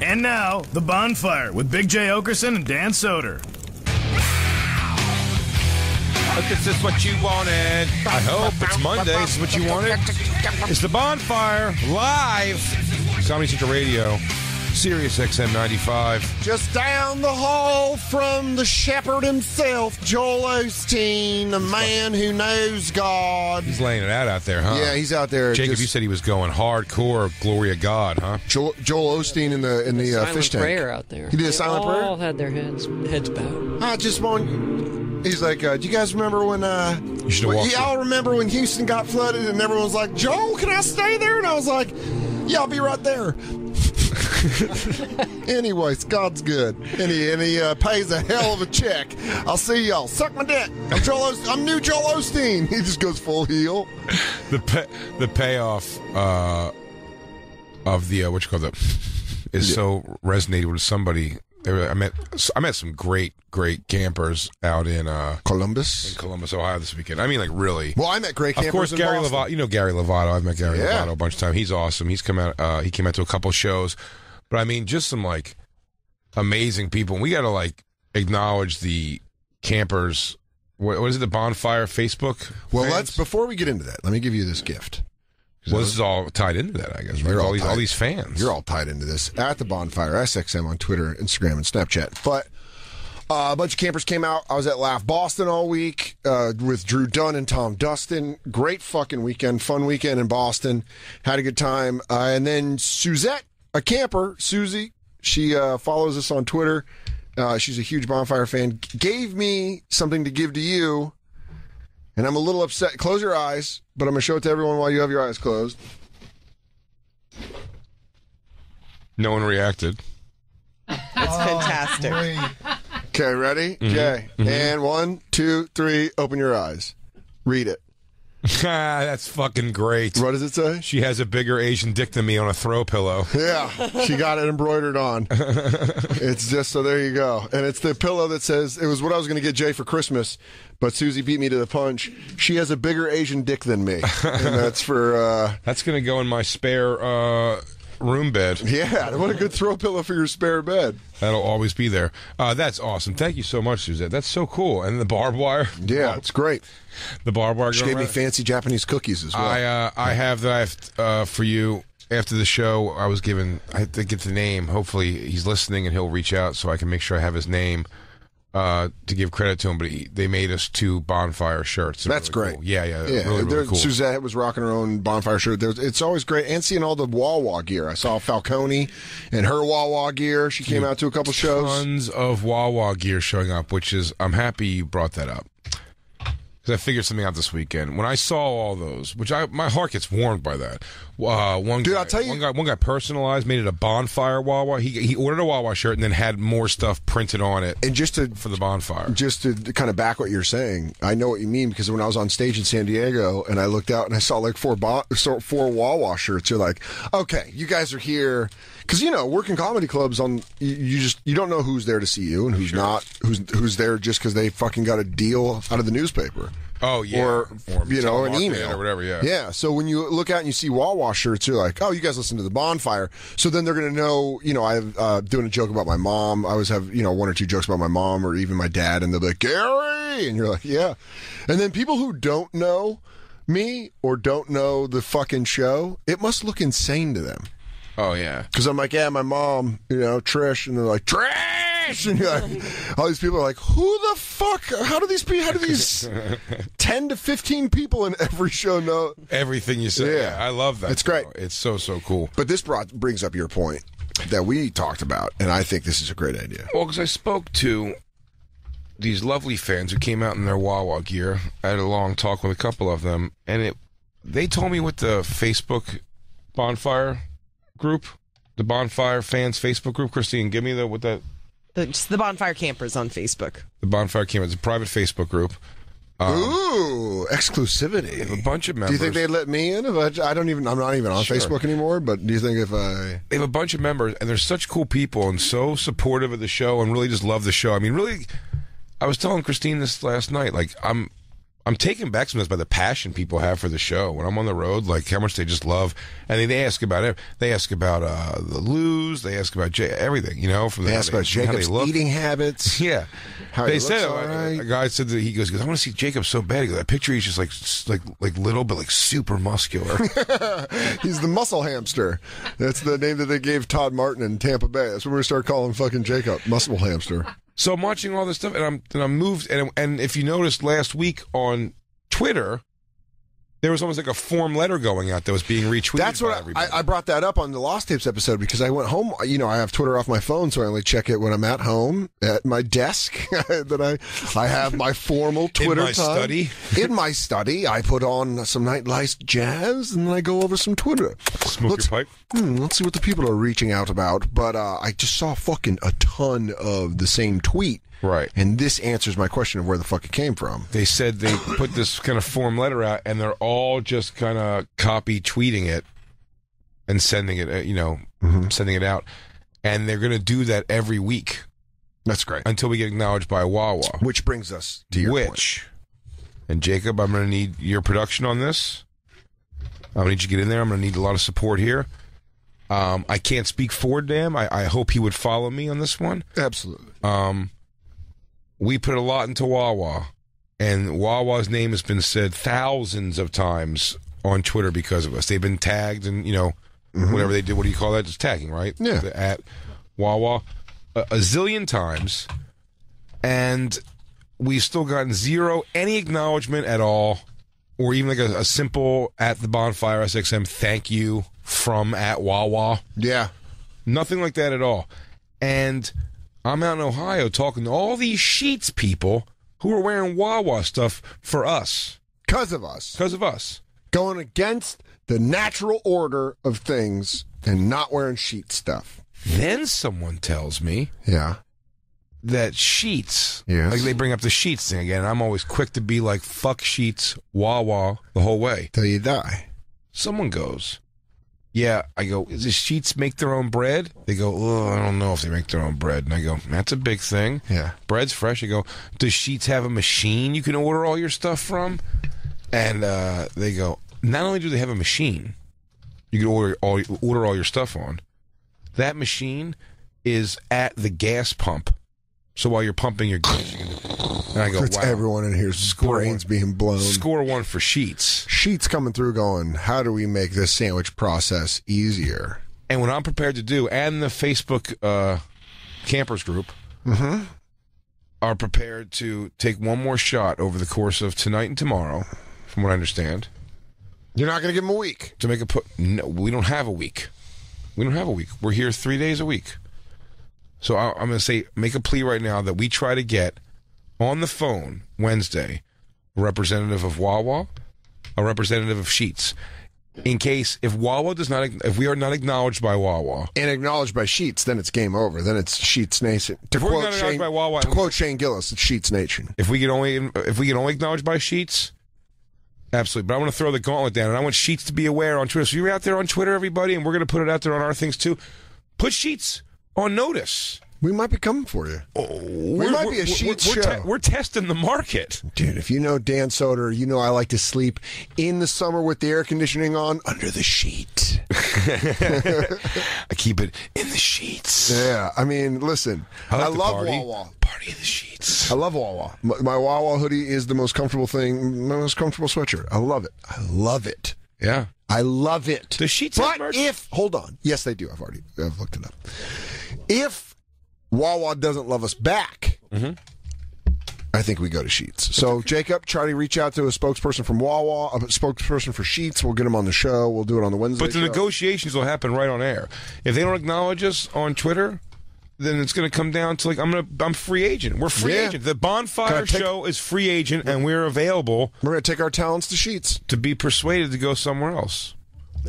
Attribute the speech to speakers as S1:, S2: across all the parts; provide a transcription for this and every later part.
S1: And now, The Bonfire with Big J. Oakerson and Dan Soder.
S2: Is this what you wanted? I hope it's Monday. This is what you wanted. It's The Bonfire live. Comedy Central Radio, Sirius XM 95.
S3: Just down the hall from the shepherd himself, Joel Osteen, the man who knows God.
S2: He's laying it out there, huh?
S3: Yeah, he's out there.
S2: Jacob, you said he was going hardcore, glory of God, huh?
S3: Joel Osteen in the fish tank.
S4: Prayer out there.
S3: He did a silent prayer?
S4: All had their heads bowed.
S3: I just want. He's like, do you guys remember when?
S2: You should have walked.
S3: Y'all remember when Houston got flooded and everyone was like, Joel, can I stay there? And I was like, yeah, I'll be right there. Anyways, God's good, and he pays a hell of a check. I'll see y'all. Suck my dick. I'm new Joel Osteen. He just goes full heel.
S2: The payoff of the what you call that is so resonated with somebody. I met some great campers out in
S3: Columbus,
S2: Ohio this weekend. I mean, like really.
S3: Well, I met great campers.
S2: Of course, Gary Lovato. You know Gary Lovato. I've met Gary Lovato a bunch of times. He's awesome. He came out to a couple shows, but I mean, just some like amazing people. And we got to like acknowledge the campers. What is it? The Bonfire Facebook.
S3: Well, before we get into that, let me give you this gift.
S2: Well, this is all tied into that, I guess. Right? All these fans.
S3: You're all tied into this. At the Bonfire, SXM on Twitter, Instagram, and Snapchat. But a bunch of campers came out. I was at Laugh Boston all week with Drew Dunn and Tom Dustin. Great fucking weekend. Fun weekend in Boston. Had a good time. And then Suzette, a camper, Susie, she follows us on Twitter. She's a huge Bonfire fan. Gave me something to give to you. And I'm a little upset. Close your eyes, but I'm going to show it to everyone while you have your eyes closed.
S2: No one reacted.
S5: That's fantastic.
S3: Okay, ready? Okay. Mm-hmm. And 1, 2, 3, open your eyes. Read it.
S2: That's fucking great.
S3: What does it say?
S2: She has a bigger Asian dick than me on a throw pillow.
S3: Yeah, she got it embroidered on. It's just, so there you go. And it's the pillow that says, it was what I was going to get Jay for Christmas, but Susie beat me to the punch. She has a bigger Asian dick than me. And that's for...
S2: That's going to go in my spare room bed.
S3: Yeah, what a good throw pillow for your spare bed.
S2: That'll always be there. That's awesome. Thank you so much, Suzette. That's so cool. And the barbed wire.
S3: Yeah, it's great.
S2: The barbed wire.
S3: She gave me fancy Japanese cookies as well.
S2: I have that for you. After the show, I had to get the name. Hopefully he's listening and he'll reach out so I can make sure I have his name to give credit to him. But they made us 2 Bonfire shirts.
S3: That's
S2: really
S3: great.
S2: Cool. Yeah. Really cool.
S3: Suzette was rocking her own Bonfire shirt. It's always great. And seeing all the Wawa gear. I saw Falcone and her Wawa gear. She came out to a couple shows.
S2: Tons of Wawa gear showing up, which is, I'm happy you brought that up. Because I figured something out this weekend. When I saw all those, my heart gets warmed by that. One guy personalized, made it a Bonfire Wawa. He ordered a Wawa shirt and then had more stuff printed on it. And for the Bonfire.
S3: Just to kind of back what you're saying, I know what you mean, because when I was on stage in San Diego and I looked out and I saw like 4 Wawa shirts, you're like, okay, you guys are here. Because, working comedy clubs, you don't know who's there to see you and who's not, who's there just because they fucking got a deal out of the newspaper.
S2: Oh, yeah.
S3: Or an email.
S2: Or whatever, yeah.
S3: Yeah, so when you look out and you see Wawa shirts, you're like, oh, you guys listen to The Bonfire. So then they're going to know, I'm doing a joke about my mom. I always have, 1 or 2 jokes about my mom or even my dad, and they'll be like, Gary! And you're like, yeah. And then people who don't know me or don't know the fucking show, it must look insane to them.
S2: Oh, yeah.
S3: Because I'm like, yeah, my mom, Trish, and they're like, Trish! And you're like, all these people are like, who the fuck? How do these 10 to 15 people in every show know
S2: everything you say?
S3: Yeah.
S2: I love that.
S3: It's great.
S2: It's so cool.
S3: But this brings up your point that we talked about, and I think this is a great idea.
S2: Well, because I spoke to these lovely fans who came out in their Wawa gear. I had a long talk with a couple of them, and they told me what the Facebook Bonfire group, the Bonfire fans Facebook group. Christine, give me
S5: It's the Bonfire Campers on Facebook.
S2: The Bonfire Campers, a private Facebook group.
S3: Ooh, exclusivity.
S2: A bunch of members.
S3: Do you think they'd let me in? I'm not even on Facebook anymore, but do you think if I...
S2: They have a bunch of members, and they're such cool people and so supportive of the show and really just love the show. I mean, really, I was telling Christine this last night, like, I'm I'm taken back sometimes by the passion people have for the show. When I'm on the road, like how much they just love, and they ask about it. They ask about the Luz. They ask about everything, you know. From
S3: they ask about Jacob's eating habits.
S2: Yeah,
S3: how
S2: they
S3: he
S2: said
S3: looks all right.
S2: a guy said that he goes, I want to see Jacob so bad. He goes, I picture he's just like little, but like super muscular.
S3: He's the muscle hamster. That's the name that they gave Todd Martin in Tampa Bay. That's what we're gonna start calling fucking Jacob, muscle hamster.
S2: So I'm watching all this stuff, and I'm moved. And if you noticed last week on Twitter, there was almost like a form letter going out that was being retweeted.
S3: That's what I brought that up on the Lost Tapes episode because I went home. You know, I have Twitter off my phone, so I only check it when I'm at home at my desk. That I have my formal Twitter
S2: in my
S3: time.
S2: study.
S3: In my study, I put on some nightlife jazz, and then I go over some Twitter.
S2: Smoke your pipe.
S3: Let's see what the people are reaching out about. But I just saw fucking a ton of the same tweet.
S2: Right.
S3: And this answers my question of where the fuck it came from.
S2: They said they put this kind of form letter out, and they're all just kind of copy tweeting it and sending it, sending it out. And they're going to do that every week.
S3: That's great.
S2: Until we get acknowledged by Wawa.
S3: Which brings us to your point.
S2: And Jacob, I'm going to need your production on this. I'm going to need you to get in there. I'm going to need a lot of support here. I can't speak for Dan. I hope he would follow me on this one.
S3: Absolutely.
S2: We put a lot into Wawa, and Wawa's name has been said thousands of times on Twitter because of us. They've been tagged, and whatever they did. What do you call that? Just tagging, right?
S3: Yeah.
S2: At Wawa a zillion times, and we've still gotten any acknowledgement at all, or even like a simple at the Bonfire SXM thank you from at Wawa.
S3: Yeah.
S2: Nothing like that at all. And I'm out in Ohio talking to all these Sheets people who are wearing Wawa stuff for us.
S3: Because of us.
S2: Because of us.
S3: Going against the natural order of things and not wearing Sheets stuff.
S2: Then someone tells me that Sheets, like they bring up the Sheets thing again, and I'm always quick to be like, fuck Sheets, Wawa, the whole way.
S3: Till you die.
S2: Someone goes, yeah, I go, does Sheets make their own bread? They go, oh, I don't know if they make their own bread. And I go, that's a big thing.
S3: Yeah.
S2: Bread's fresh. I go, does Sheets have a machine you can order all your stuff from? And they go, not only do they have a machine you can order all your stuff on, that machine is at the gas pump. So while you're pumping your gas, and I go,
S3: it's
S2: wow.
S3: Everyone in here's brains being blown.
S2: Score one for Sheets.
S3: Sheets coming through going, how do we make this sandwich process easier?
S2: And what I'm prepared to do, and the Facebook campers group are prepared to take one more shot over the course of tonight and tomorrow, from what I understand.
S3: You're not going to give them a week?
S2: To make no, we don't have a week. We don't have a week. We're here 3 days a week. So I'm going to say, make a plea right now that we try to get on the phone Wednesday a representative of Wawa, a representative of Sheets. In case, if we are not acknowledged by Wawa.
S3: And acknowledged by Sheets, then it's game over. Then it's Sheets Nation.
S2: To
S3: quote Shane Gillis, it's Sheets Nation.
S2: If we get only acknowledged by Sheets, absolutely. But I want to throw the gauntlet down, and I want Sheets to be aware on Twitter. So you're out there on Twitter, everybody, and we're going to put it out there on our things too. Put Sheets on notice.
S3: We might be coming for you. We might be a Sheets show.
S2: We're testing the market.
S3: Dude, if you know Dan Soder, you know I like to sleep in the summer with the air conditioning on under the sheet.
S2: I keep it in the sheets.
S3: Yeah, I mean, listen, I love Wawa.
S2: Party in the sheets.
S3: I love Wawa. My Wawa hoodie is the most comfortable thing, my most comfortable sweatshirt. I love it. I love it.
S2: Yeah.
S3: I love it.
S2: The Sheets have merch?
S3: Hold on. Yes, they do. I've looked it up. If Wawa doesn't love us back, I think we go to Sheets. So, Jacob, try to reach out to a spokesperson from Wawa, a spokesperson for Sheets. We'll get them on the show. We'll do it on the Wednesday
S2: But the negotiations will happen right on air. If they don't acknowledge us on Twitter, then it's going to come down to I'm free agent. We're free agent. The Bonfire show is free agent, and we're available.
S3: We're going to take our talents to Sheets
S2: to be persuaded to go somewhere else.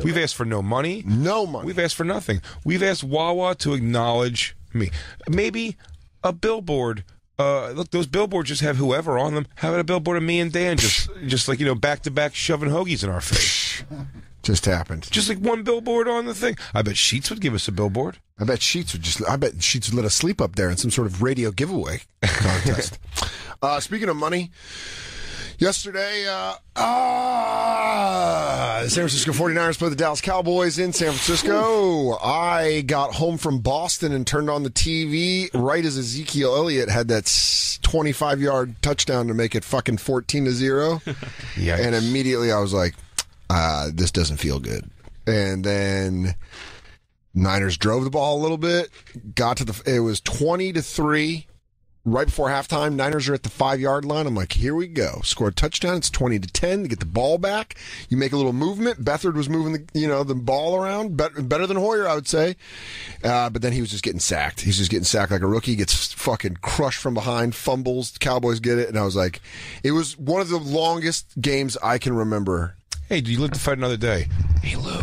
S2: We've asked for no money.
S3: No money.
S2: We've asked for nothing. We've asked Wawa to acknowledge me. Maybe a billboard. Look, those billboards just have whoever on them. How about a billboard of me and Dan just like, back to back shoving hoagies in our face?
S3: Just happened.
S2: Just like one billboard on the thing. I bet Sheets would give us a billboard.
S3: I bet Sheets would let us sleep up there in some sort of radio giveaway contest. Speaking of money, Yesterday, the San Francisco 49ers played the Dallas Cowboys in San Francisco. I got home from Boston and turned on the TV right as Ezekiel Elliott had that 25-yard touchdown to make it fucking 14-0.
S2: Yeah.
S3: And immediately I was like, this doesn't feel good. And then Niners drove the ball a little bit, it was 20-3. Right before halftime, Niners are at the 5-yard line. I'm like, here we go. Score a touchdown. It's 20-10. They get the ball back. You make a little movement. Beathard was moving the ball around better than Hoyer, I would say. But then he was just getting sacked. He's just getting sacked like a rookie. Gets fucking crushed from behind. Fumbles. The Cowboys get it. And I was like, it was one of the longest games I can remember.
S2: Hey, do you live to fight another day? Hey, Lou,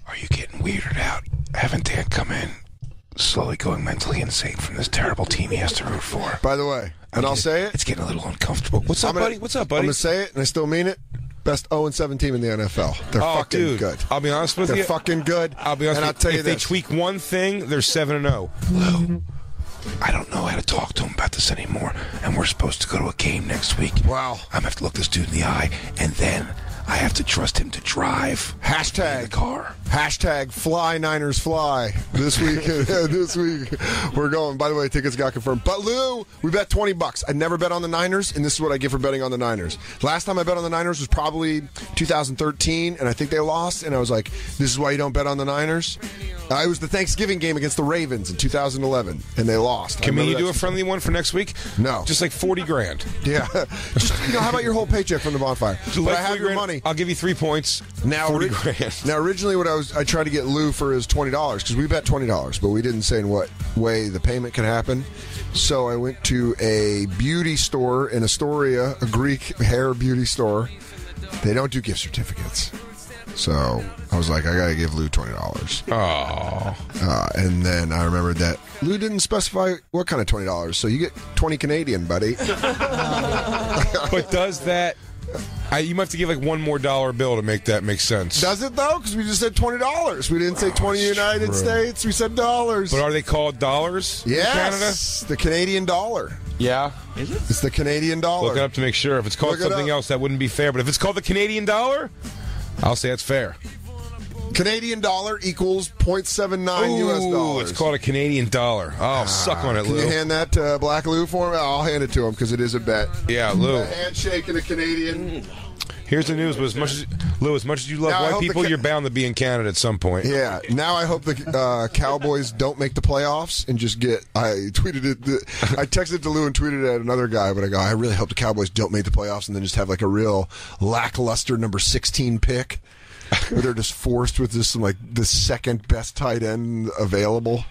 S2: are you getting weirded out? Having Dan come in? Slowly going mentally insane from this terrible team he has to root for.
S3: By the way, I'll say it.
S2: It's getting a little uncomfortable. What's up, buddy?
S3: I'm going to say it, and I still mean it. Best 0-7 team in the NFL. They're fucking good.
S2: I'll be honest with you.
S3: They're fucking good.
S2: I'll be honest with you.
S3: I'll tell you
S2: if they tweak one thing, they're 7-0. Lou, I don't know how to talk to him about this anymore, and we're supposed to go to a game next week.
S3: Wow.
S2: I'm going to have to look this dude in the eye, and then I have to trust him to drive.
S3: Hashtag
S2: the car.
S3: Hashtag fly Niners fly. This week, we're going. By the way, tickets got confirmed. But Lou, we bet $20. I never bet on the Niners, and this is what I get for betting on the Niners. Last time I bet on the Niners was probably 2013, and I think they lost. And I was like, "This is why you don't bet on the Niners." It was the Thanksgiving game against the Ravens in 2011, and they lost.
S2: Can we do a friendly one for next week?
S3: No,
S2: just like $40,000.
S3: Yeah, just how about your whole paycheck from the Bonfire? But I have your money.
S2: I'll give you 3 points.
S3: Now,
S2: $40,000.
S3: Now, originally, I tried to get Lou for his $20 because we bet $20, but we didn't say in what way the payment could happen. So I went to a beauty store in Astoria, a Greek hair beauty store. They don't do gift certificates. So I was like, I got to give Lou $20.
S2: Oh.
S3: And then I remembered that Lou didn't specify what kind of $20. So you get 20 Canadian, buddy.
S2: But does that... you might have to give like one more dollar bill to make that make sense.
S3: Does it though? Because we just said $20. We didn't say 20 United States. We said dollars.
S2: But are they called dollars in Canada?
S3: Yes, the Canadian dollar.
S2: Yeah.
S5: Is it?
S3: It's the Canadian dollar.
S2: Look it up to make sure. If it's called something else, that wouldn't be fair. But if it's called the Canadian dollar, I'll say it's fair.
S3: Canadian dollar equals 0.79 U.S. dollars.
S2: It's called a Canadian dollar. Oh, suck on it, Lou.
S3: Can you hand that to Black Lou for me? I'll hand it to him because it is a bet.
S2: Yeah, Lou.
S3: A handshake and a Canadian.
S2: Here's the news, but as much as you love white people, you're bound to be in Canada at some point.
S3: Yeah. Now I hope the Cowboys don't make the playoffs and just get. I tweeted it. I texted it to Lou and tweeted it at another guy, but I really hope the Cowboys don't make the playoffs and then just have like a real lackluster number 16 pick. Where they're just forced with this like the second best tight end available.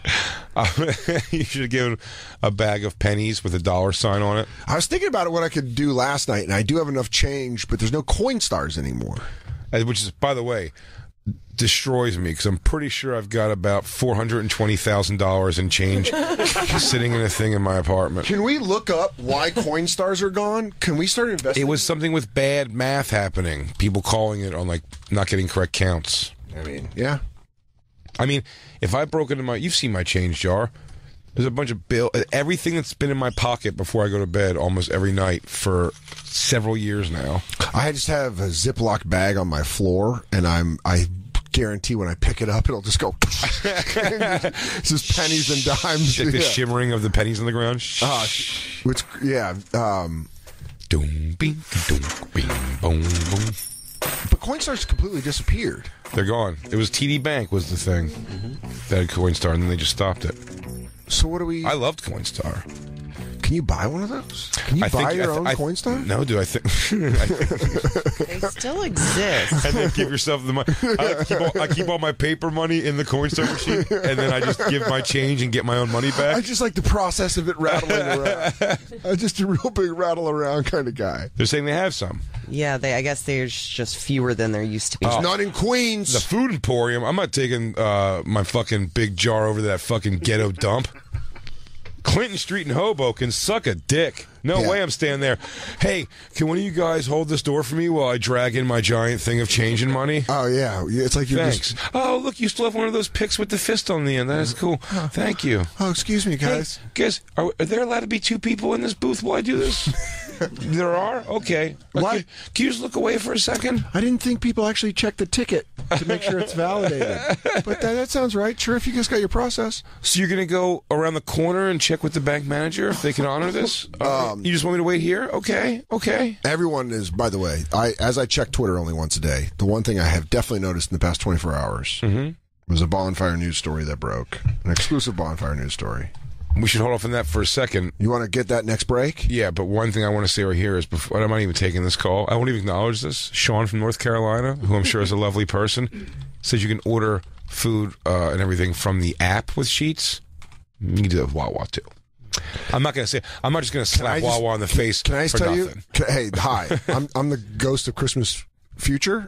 S2: You should have given a bag of pennies with a dollar sign on it.
S3: I was thinking about what I could do last night, and I do have enough change, but there's no coin stars anymore.
S2: Which is, by the way, destroys me because I'm pretty sure I've got about $420,000 in change sitting in a thing in my apartment.
S3: Can we look up why coin stars are gone? Can we start investing?
S2: It was something with bad math happening. People calling it on like not getting correct counts.
S3: I mean, yeah.
S2: I mean, if I broke into you've seen my change jar. There's a bunch of everything that's been in my pocket before I go to bed almost every night for several years now.
S3: I just have a Ziploc bag on my floor, and I guarantee when I pick it up, it'll just go. It's just pennies and dimes.
S2: Like the shimmering of the pennies on the ground.
S3: Which, yeah.
S2: Doom, bing, boom, boom.
S3: But Coinstar's completely disappeared.
S2: They're gone. It was TD Bank was the thing that had Coinstar, and then they just stopped it.
S3: So what do we...
S2: I loved Coinstar.
S3: Can you buy one of those? Can you buy your own Coinstar?
S2: No, do I think...
S5: They still exist.
S2: And then give yourself the money. I keep all my paper money in the Coinstar machine, and then I just give my change and get my own money back.
S3: I just like the process of it rattling around. I'm just a real big rattle around kind of guy.
S2: They're saying they have some.
S5: Yeah, I guess there's just fewer than there used to be.
S3: It's not in Queens.
S2: The Food Emporium. I'm not taking my fucking big jar over to that fucking ghetto dump. Clinton Street in Hoboken, suck a dick. No way I'm standing there. Hey, can one of you guys hold this door for me while I drag in my giant thing of change and money?
S3: Oh, yeah. It's like you're
S2: Thanks. Oh, look, you still have one of those picks with the fist on the end. That is cool. Thank you.
S3: Oh, excuse me, guys.
S2: Hey, guys, are there allowed to be 2 people in this booth while I do this? There are? Okay.
S3: What?
S2: Can you just look away for a second?
S3: I didn't think people actually check the ticket to make sure it's validated. But that sounds right. Sure, if you guys got your process.
S2: So you're going to go around the corner and check with the bank manager if they can honor this? You just want me to wait here? Okay.
S3: Everyone is, by the way, as I check Twitter only once a day, the one thing I have definitely noticed in the past 24 hours was a Bonfire news story that broke. An exclusive Bonfire news story.
S2: We should hold off on that for a second.
S3: You want to get that next break?
S2: Yeah, but one thing I want to say right here is, before I'm not even taking this call, I won't even acknowledge this. Sean from North Carolina, who I'm sure is a lovely person, says you can order food and everything from the app with Sheets. You can do it with Wawa, too. I'm not just going to slap Wawa in the face
S3: Can I
S2: for
S3: tell
S2: nothing.
S3: you? Hey, hi. I'm the ghost of Christmas future.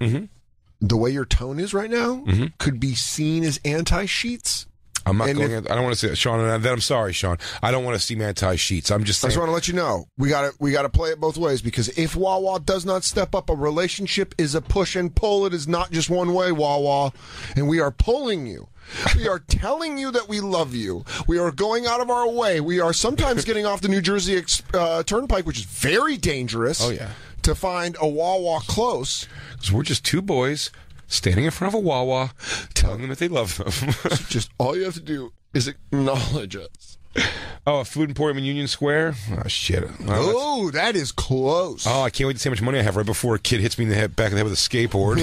S3: The way your tone is right now could be seen as anti-Sheets.
S2: I'm not going. I don't want to say that, Sean. And then I'm sorry, Sean. I don't want to see anti-Sheets. I'm just saying.
S3: I just want to let you know we got to play it both ways, because if Wawa does not step up, a relationship is a push and pull. It is not just one way, Wawa, and we are pulling you. We are telling you that we love you. We are going out of our way. We are sometimes getting off the New Jersey Turnpike, which is very dangerous.
S2: Oh yeah.
S3: To find a Wawa close.
S2: Because we're just 2 boys standing in front of a Wawa, telling them that they love them.
S3: So just all you have to do is acknowledge us.
S2: Oh, a food emporium in Union Square? Oh, shit.
S3: Oh, that is close.
S2: Oh, I can't wait to see how much money I have right before a kid hits me in the back of the head with a skateboard.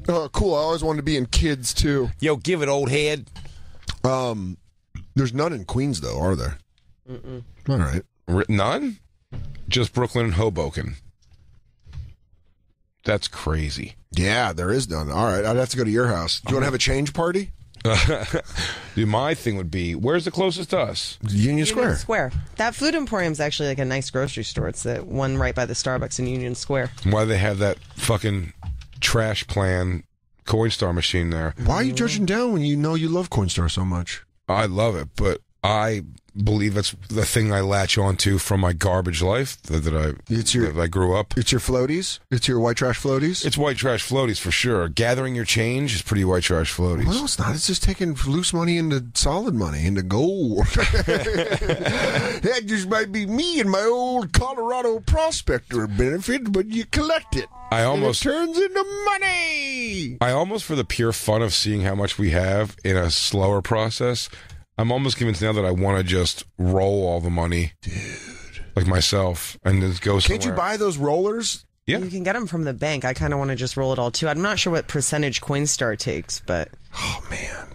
S3: Oh, cool. I always wanted to be in Kids, too.
S2: Yo, give it, old head.
S3: There's none in Queens, though, are there? All right.
S2: None? Just Brooklyn and Hoboken. That's crazy.
S3: Yeah, there is none. All right, I'd have to go to your house. Do you want to have a change party?
S2: Dude, my thing would be, where's the closest to us?
S3: Union Square.
S5: That food emporium is actually like a nice grocery store. It's the one right by the Starbucks in Union Square.
S2: Why they have that fucking trash plan Coinstar machine there?
S3: Why are you judging down when you know you love Coinstar so much?
S2: I love it, but I believe it's the thing I latch onto from my garbage life that I grew up.
S3: It's your floaties? It's your white trash floaties?
S2: It's white trash floaties for sure. Gathering your change is pretty white trash floaties.
S3: Well, no, it's not. It's just taking loose money into solid money, into gold. That just might be me and my old Colorado prospector benefit, but you collect it. It turns into money.
S2: I almost, for the pure fun of seeing how much we have in a slower process, I'm almost convinced now that I want to just roll all the money,
S3: dude,
S2: like myself, and just go somewhere.
S3: Can't you buy those rollers?
S2: Yeah,
S5: you can get them from the bank. I kind of want to just roll it all too. I'm not sure what percentage Coinstar takes, but
S3: oh man,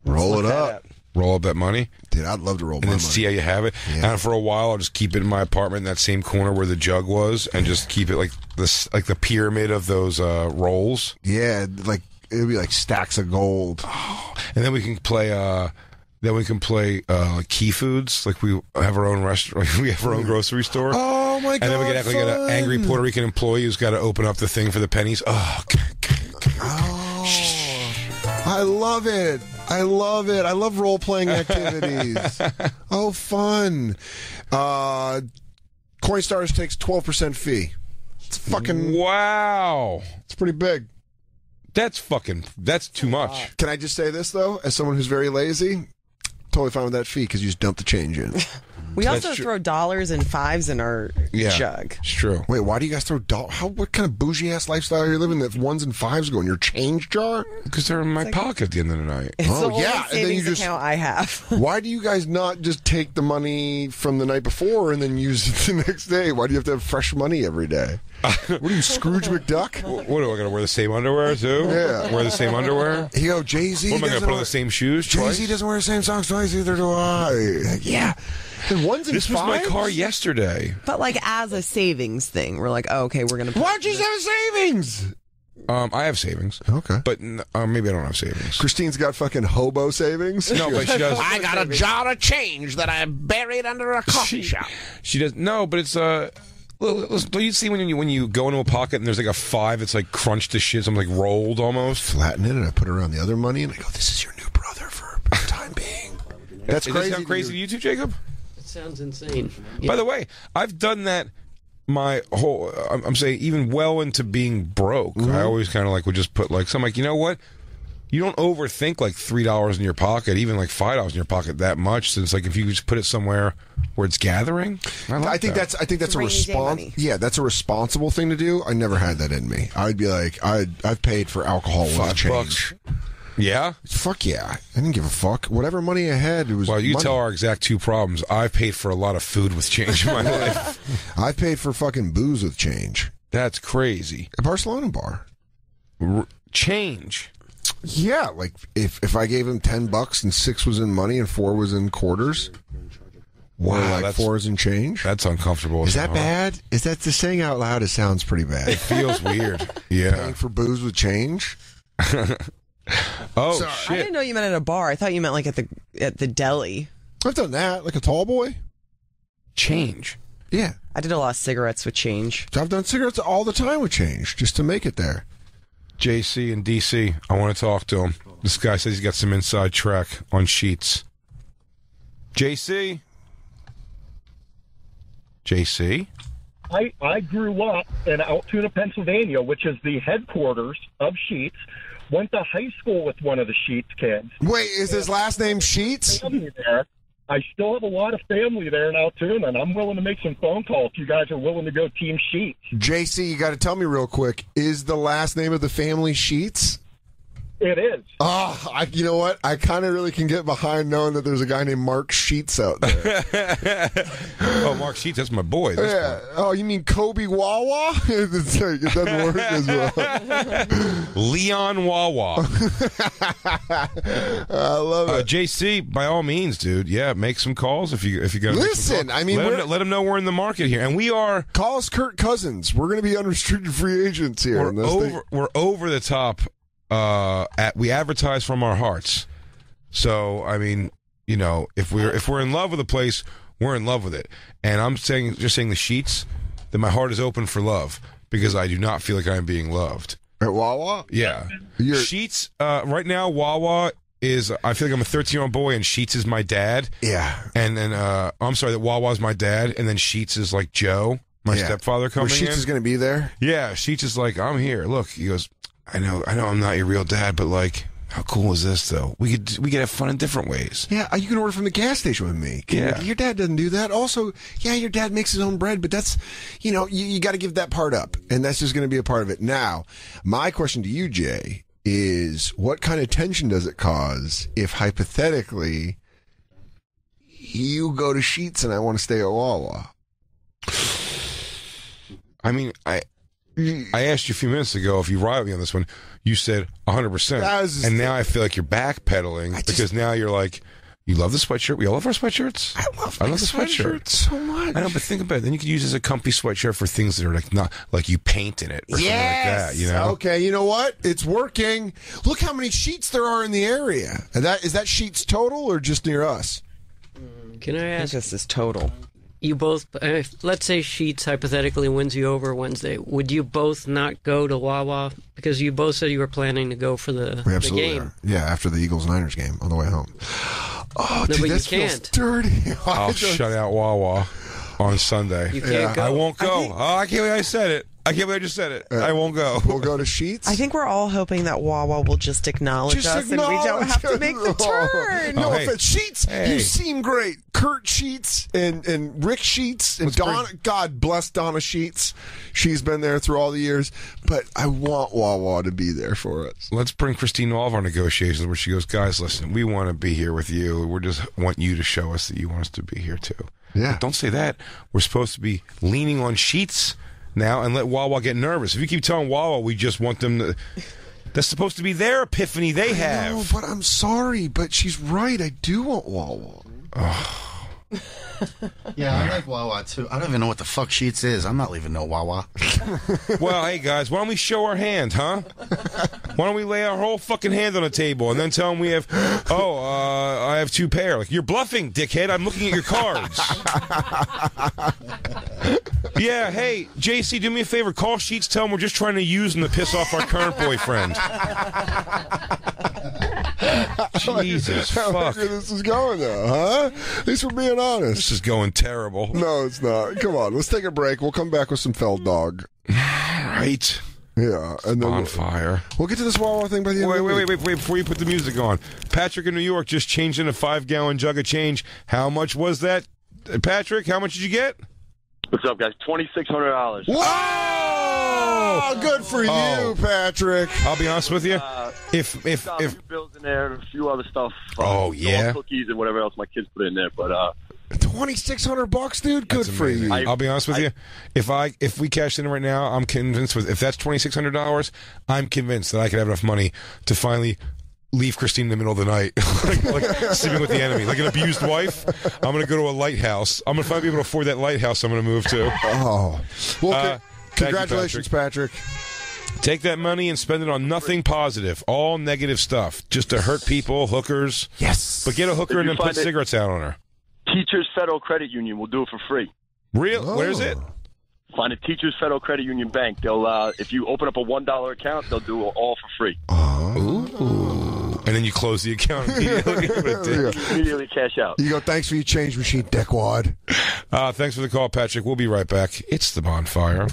S3: roll it up.
S2: Roll up that money,
S3: dude. I'd love to roll.
S2: And then see how you have it. Yeah. And for a while, I'll just keep it in my apartment in that same corner where the jug was, and just keep it like this, like the pyramid of those rolls.
S3: Yeah, like it'd be like stacks of gold.
S2: Oh. And then we can play. Key Foods, like we have our own restaurant, we have our own grocery store.
S3: Oh my god!
S2: And then we can act like an angry Puerto Rican employee who's got to open up the thing for the pennies. Oh,
S3: I love it. I love it. I love role playing activities. Oh, fun! Coinstars takes 12% fee. It's fucking
S2: wow.
S3: It's pretty big.
S2: That's too much.
S3: Can I just say this though, as someone who's very lazy? Totally fine with that fee because you just dump the change in.
S5: We also throw dollars and fives in our jug.
S2: It's true.
S3: Wait, why do you guys throw dollars? What kind of bougie ass lifestyle are you living that ones and fives go in your change jar?
S2: Because they're in my pocket at the end of the night.
S5: It's the only savings account I have.
S3: Why do you guys not just take the money from the night before and then use it the next day? Why do you have to have fresh money every day? What are you, Scrooge McDuck?
S2: What do I got to wear the same underwear too?
S3: Yeah,
S2: wear the same underwear.
S3: Yo, Jay-Z.
S2: What am I going to put on the same shoes?
S3: Jay-Z doesn't wear the same socks twice. Either do I. Yeah. And ones and
S2: this
S3: fives?
S2: was my car yesterday.
S5: But like as a savings thing, we're like, oh, okay, we're going to.
S3: Why don't you have savings?
S2: I have savings.
S3: Okay.
S2: But maybe I don't have savings.
S3: Christine's got fucking hobo savings.
S2: No, but she does.
S3: I got a jar of change that I buried under a coffee shop.
S2: She does. No, but it's listen, do you see when you go into a pocket and there's like a 5 that's like crunched to shit, something like rolled almost?
S3: Flatten it and I put it around the other money and I go, this is your new brother for the time being. That's crazy.
S2: Does that sound crazy to you too, Jacob?
S4: sounds insane.
S2: By the way, I've done that my whole, I'm saying even well into being broke. I always kind of like would just put like, so I'm like, you know what? You don't overthink like $3 in your pocket, even like $5 in your pocket that much. Since like if you just put it somewhere where it's gathering, I think that's a response.
S3: Yeah, that's a responsible thing to do. I never had that in me. I'd be like, I've paid for alcohol with change.
S2: Yeah?
S3: Fuck yeah. I didn't give a fuck. Whatever money I had, it was
S2: Well, you
S3: money.
S2: tell our exact two problems. I've paid for a lot of food with change in my life.
S3: I've paid for fucking booze with change.
S2: That's crazy.
S3: A Barcelona bar.
S2: Change.
S3: Yeah, like if I gave him $10 and 6 was in money and 4 was in quarters. Wow, or like 4 is in change.
S2: That's uncomfortable.
S3: Is that bad? Is that just saying out loud? It sounds pretty bad.
S2: It feels weird. Yeah.
S3: Paying for booze with change.
S2: Oh,
S5: Sorry.
S2: shit.
S5: I didn't know you meant at a bar. I thought you meant like at the deli.
S3: I've done that, like a tall boy.
S2: Change.
S3: Yeah.
S5: I did a lot of cigarettes with change.
S3: I've done cigarettes all the time with change, just to make it there.
S2: JC in DC, I want to talk to him. This guy says he's got some inside track on sheets. JC? JC?
S6: I grew up in Altoona, Pennsylvania, which is the headquarters of Sheetz. Went to high school with one of the Sheetz kids.
S3: Wait, is his last name Sheetz?
S6: There. I still have a lot of family there in Altoona, and I'm willing to make some phone calls if you guys are willing to go Team Sheetz.
S3: JC, you got to tell me real quick, is the last name of the family Sheetz?
S6: It is.
S3: Oh, you know what? I kind of really can get behind knowing that there's a guy named Mark Sheets out there.
S2: Oh, Mark Sheets, that's my boy.
S3: Yeah. Oh, you mean Kobe Wawa? It doesn't work as well.
S2: Leon Wawa.
S3: I love it.
S2: JC, by all means, dude. Yeah, make some calls if you got.
S3: Listen, I mean,
S2: let them know we're in the market here, and we are.
S3: Call us Kirk Cousins. We're going to be unrestricted free agents here.
S2: We're over the top. We advertise from our hearts. So I mean, you know, if we're in love with a place, we're in love with it. And I'm saying the Sheetz, that my heart is open for love because I do not feel like I'm being loved.
S3: At Wawa?
S2: Yeah. Sheetz, right now, Wawa is, I feel like I'm a 13-year-old boy and Sheetz is my dad.
S3: Yeah.
S2: And then, I'm sorry, that Wawa's my dad, and then Sheetz is like Joe, my stepfather coming in.
S3: Sheetz is going to be there?
S2: Yeah, Sheetz is like, I'm here. Look, he goes, I know I'm not your real dad, but like, how cool is this though? We could have fun in different ways.
S3: Yeah, you can order from the gas station with me. Your dad doesn't do that. Also, yeah, your dad makes his own bread, but that's, you got to give that part up, and that's just going to be a part of it. Now, my question to you, Jay, is what kind of tension does it cause if hypothetically you go to Sheetz and I want to stay at Wawa?
S2: I mean, I asked you a few minutes ago if you ride with me on this one. You said 100%. And now I feel like you're backpedaling because now you're like, you love the sweatshirt. We all love our sweatshirts.
S3: I love the sweatshirt so much.
S2: I know, but think about it. Then you could use it as a comfy sweatshirt for things that are like not like you paint in it or something like that. You know?
S3: Okay, you know what? It's working. Look how many Sheetz there are in the area. And is that Sheetz total or just near us?
S4: Can I
S5: I
S4: ask?
S5: think this is total.
S4: You both, let's say Sheetz hypothetically wins you over Wednesday. Would you both not go to Wawa? Because you both said you were planning to go for the game.
S3: Are. Yeah, after the Eagles-Niners game on the way home. Oh,
S4: no,
S3: dude,
S4: but
S3: this feels dirty.
S2: I'll shut out Wawa on Sunday.
S4: You can't go.
S2: I won't go. I can't believe I said it. I can't believe I just said it. I won't go.
S3: We'll go to Sheetz?
S5: I think we're all hoping that Wawa will just acknowledge us and we don't have to make the turn.
S3: No offense. Sheetz, you seem great. Kurt Sheetz and Rick Sheetz and Donna. God bless Donna Sheetz. She's been there through all the years. But I want Wawa to be there for us.
S2: Let's bring Christine to all of our negotiations where she goes, guys, listen, we want to be here with you. We just want you to show us that you want us to be here too.
S3: Yeah.
S2: But don't say that. We're supposed to be leaning on Sheetz now and let Wawa get nervous. If you keep telling Wawa we just want them to... That's supposed to be their epiphany they have.
S3: No, but I'm sorry, but she's right. I do want Wawa.
S2: Oh.
S7: Yeah, I like Wawa too. I don't even know what the fuck Sheetz is. I'm not leaving no Wawa.
S2: Well, hey guys, why don't we show our hand, huh? Why don't we lay our whole fucking hand on the table and then tell them we have, I have 2 pair. Like, you're bluffing, dickhead. I'm looking at your cards. Yeah, hey, JC, do me a favor. Call Sheetz, tell them we're just trying to use them to piss off our current boyfriend. Jesus,
S3: How
S2: fuck.
S3: this is going, though, huh? At least we're being honest.
S2: This is going terrible.
S3: No, it's not. Come on, let's take a break. We'll come back with some Feld Dog.
S2: Right.
S3: Yeah, and then
S2: Bonfire.
S3: We'll get to this Wawa thing by the end of the week.
S2: Wait, before you put the music on. Patrick in New York just changed in a 5-gallon jug of change. How much was that, Patrick? How much did you get?
S8: What's up, guys? $2,600.
S3: Whoa! Good for you, Patrick.
S2: I'll be honest with you. If
S8: a few bills in there and a few other stuff.
S2: Yeah.
S8: Cookies and whatever else my kids put in there, but
S3: $2,600, dude. Good for you.
S2: I'll be honest with you. If we cashed in right now, I'm convinced if that's $2,600, I'm convinced that I could have enough money to finally leave Christine in the middle of the night, like sleeping with the enemy, like an abused wife. I'm going to go to a lighthouse. I'm going to finally be able to afford that lighthouse I'm going to move to.
S3: Oh, well, congratulations, Patrick.
S2: Take that money and spend it on nothing positive, all negative stuff, just to hurt people, hookers.
S3: Yes.
S2: But get a hooker and then put cigarettes out on her.
S8: Teachers Federal Credit Union will do it for free.
S2: Real? Oh. Where is it?
S8: Find a Teachers Federal Credit Union bank. They'll if you open up a $1 account, they'll do it all for free.
S2: Ooh. And then you close the account immediately.
S8: Immediately cash out.
S3: You go, thanks for your change machine, dickwad.
S2: Thanks for the call, Patrick. We'll be right back. It's the Bonfire.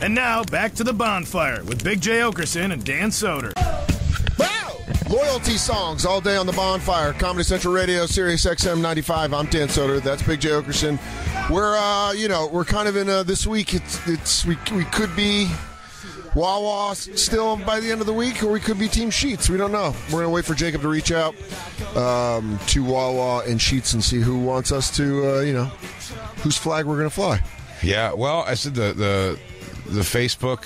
S1: And now, back to the Bonfire with Big J. Oakerson and Dan Soder.
S3: Wow! Loyalty songs all day on the Bonfire. Comedy Central Radio, Sirius XM 95. I'm Dan Soder. That's Big J. Oakerson. We're kind of in this week. We could be Wawa still by the end of the week, or we could be Team Sheets. We don't know. We're gonna wait for Jacob to reach out to Wawa and Sheets and see who wants us to, whose flag we're gonna fly.
S2: Yeah. Well, I said the Facebook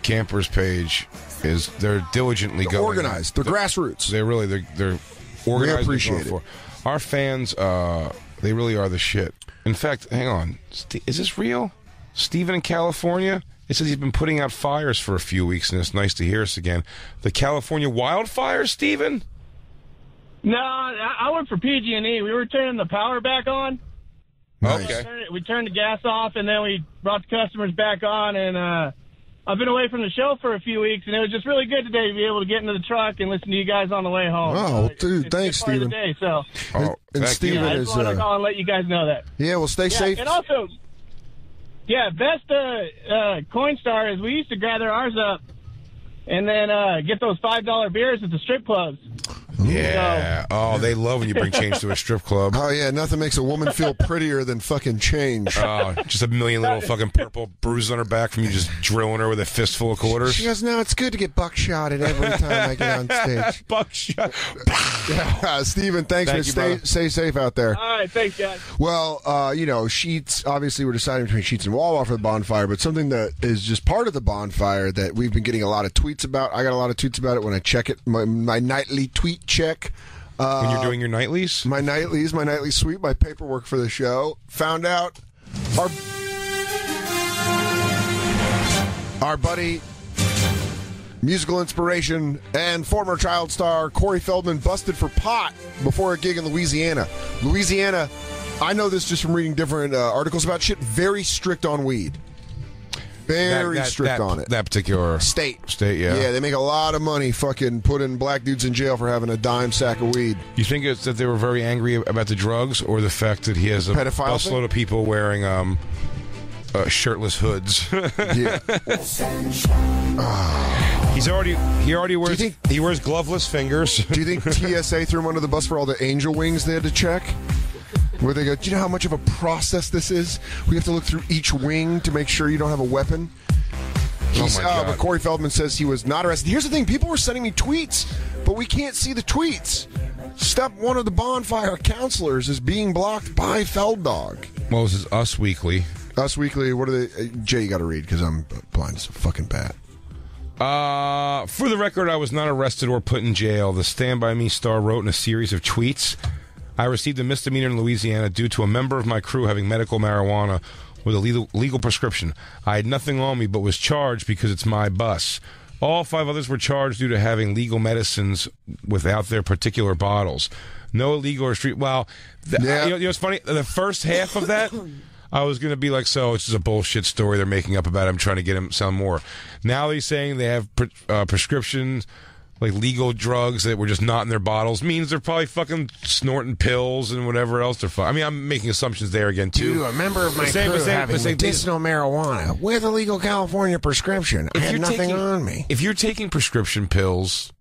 S2: campers page they're diligently going
S3: organized. They're grassroots.
S2: They're organized.
S3: We appreciate it.
S2: Our fans, they really are the shit. In fact, hang on, is this real? Steven in California. It says he's been putting out fires for a few weeks, and it's nice to hear us again. The California wildfires, Steven?
S9: No, I went for PG&E. We were turning the power back on.
S2: Nice.
S9: Okay. We turned the gas off, and then we brought the customers back on, and I've been away from the show for a few weeks, and it was just really good today to be able to get into the truck and listen to you guys on the way home.
S3: Oh, dude, thanks,
S9: Steven.
S3: Steven.
S9: Day, so.
S3: And Steven
S9: I just want to call and let you guys know that.
S3: Yeah, well, stay safe.
S9: And also, best Coinstar is we used to gather ours up and then get those $5 beers at the strip clubs.
S2: Yeah. Oh, they love when you bring change to a strip club.
S3: Oh, yeah. Nothing makes a woman feel prettier than fucking change.
S2: Oh, just a million little fucking purple bruises on her back from you just drilling her with a fistful of quarters.
S3: She goes, no, it's good to get buckshotted every time I get on stage.
S2: Buckshot.
S3: Yeah, Steven, thanks. Stay safe out there.
S9: All right. Thanks, guys.
S3: Well, Sheets, obviously we're deciding between Sheets and Wawa for the Bonfire, but something that is just part of the Bonfire that we've been getting a lot of tweets about. I got a lot of tweets about it when I check it, my nightly tweet check.
S2: When you're doing your nightlies?
S3: My nightly sweep, my paperwork for the show. Found out our buddy, musical inspiration, and former child star Corey Feldman busted for pot before a gig in Louisiana. Louisiana, I know this just from reading different articles about shit, very strict on weed. Very strict on it.
S2: That particular
S3: state,
S2: yeah.
S3: Yeah, they make a lot of money fucking putting black dudes in jail for having a dime sack of weed.
S2: You think it's that they were very angry about the drugs, or the fact that he has a busload of people wearing shirtless hoods?
S3: Yeah.
S2: He already wears. He wears gloveless fingers.
S3: Do you think TSA threw him under the bus for all the angel wings they had to check? Where they go, do you know how much of a process this is? We have to look through each wing to make sure you don't have a weapon. But Corey Feldman says he was not arrested. Here's the thing. People were sending me tweets, but we can't see the tweets. Step one of the Bonfire counselors is being blocked by Felddog.
S2: Well, this is Us Weekly.
S3: Us Weekly. What are they? Jay, you got to read because I'm blind as a fucking bat.
S2: For the record, I was not arrested or put in jail. The Stand By Me star wrote in a series of tweets, I received a misdemeanor in Louisiana due to a member of my crew having medical marijuana with a legal prescription. I had nothing on me but was charged because it's my bus. All 5 others were charged due to having legal medicines without their particular bottles. No illegal or street. Well, you know what's funny? The first half of that, I was going to be like, so it's just a bullshit story they're making up about it. I'm trying to get him sound more. Now he's saying they have prescriptions, like legal drugs that were just not in their bottles. Means they're probably fucking snorting pills and whatever else they're I mean, I'm making assumptions there again, too.
S10: Dude, a member of my crew having medicinal marijuana with a legal California prescription. I had nothing on me.
S2: If you're taking prescription pills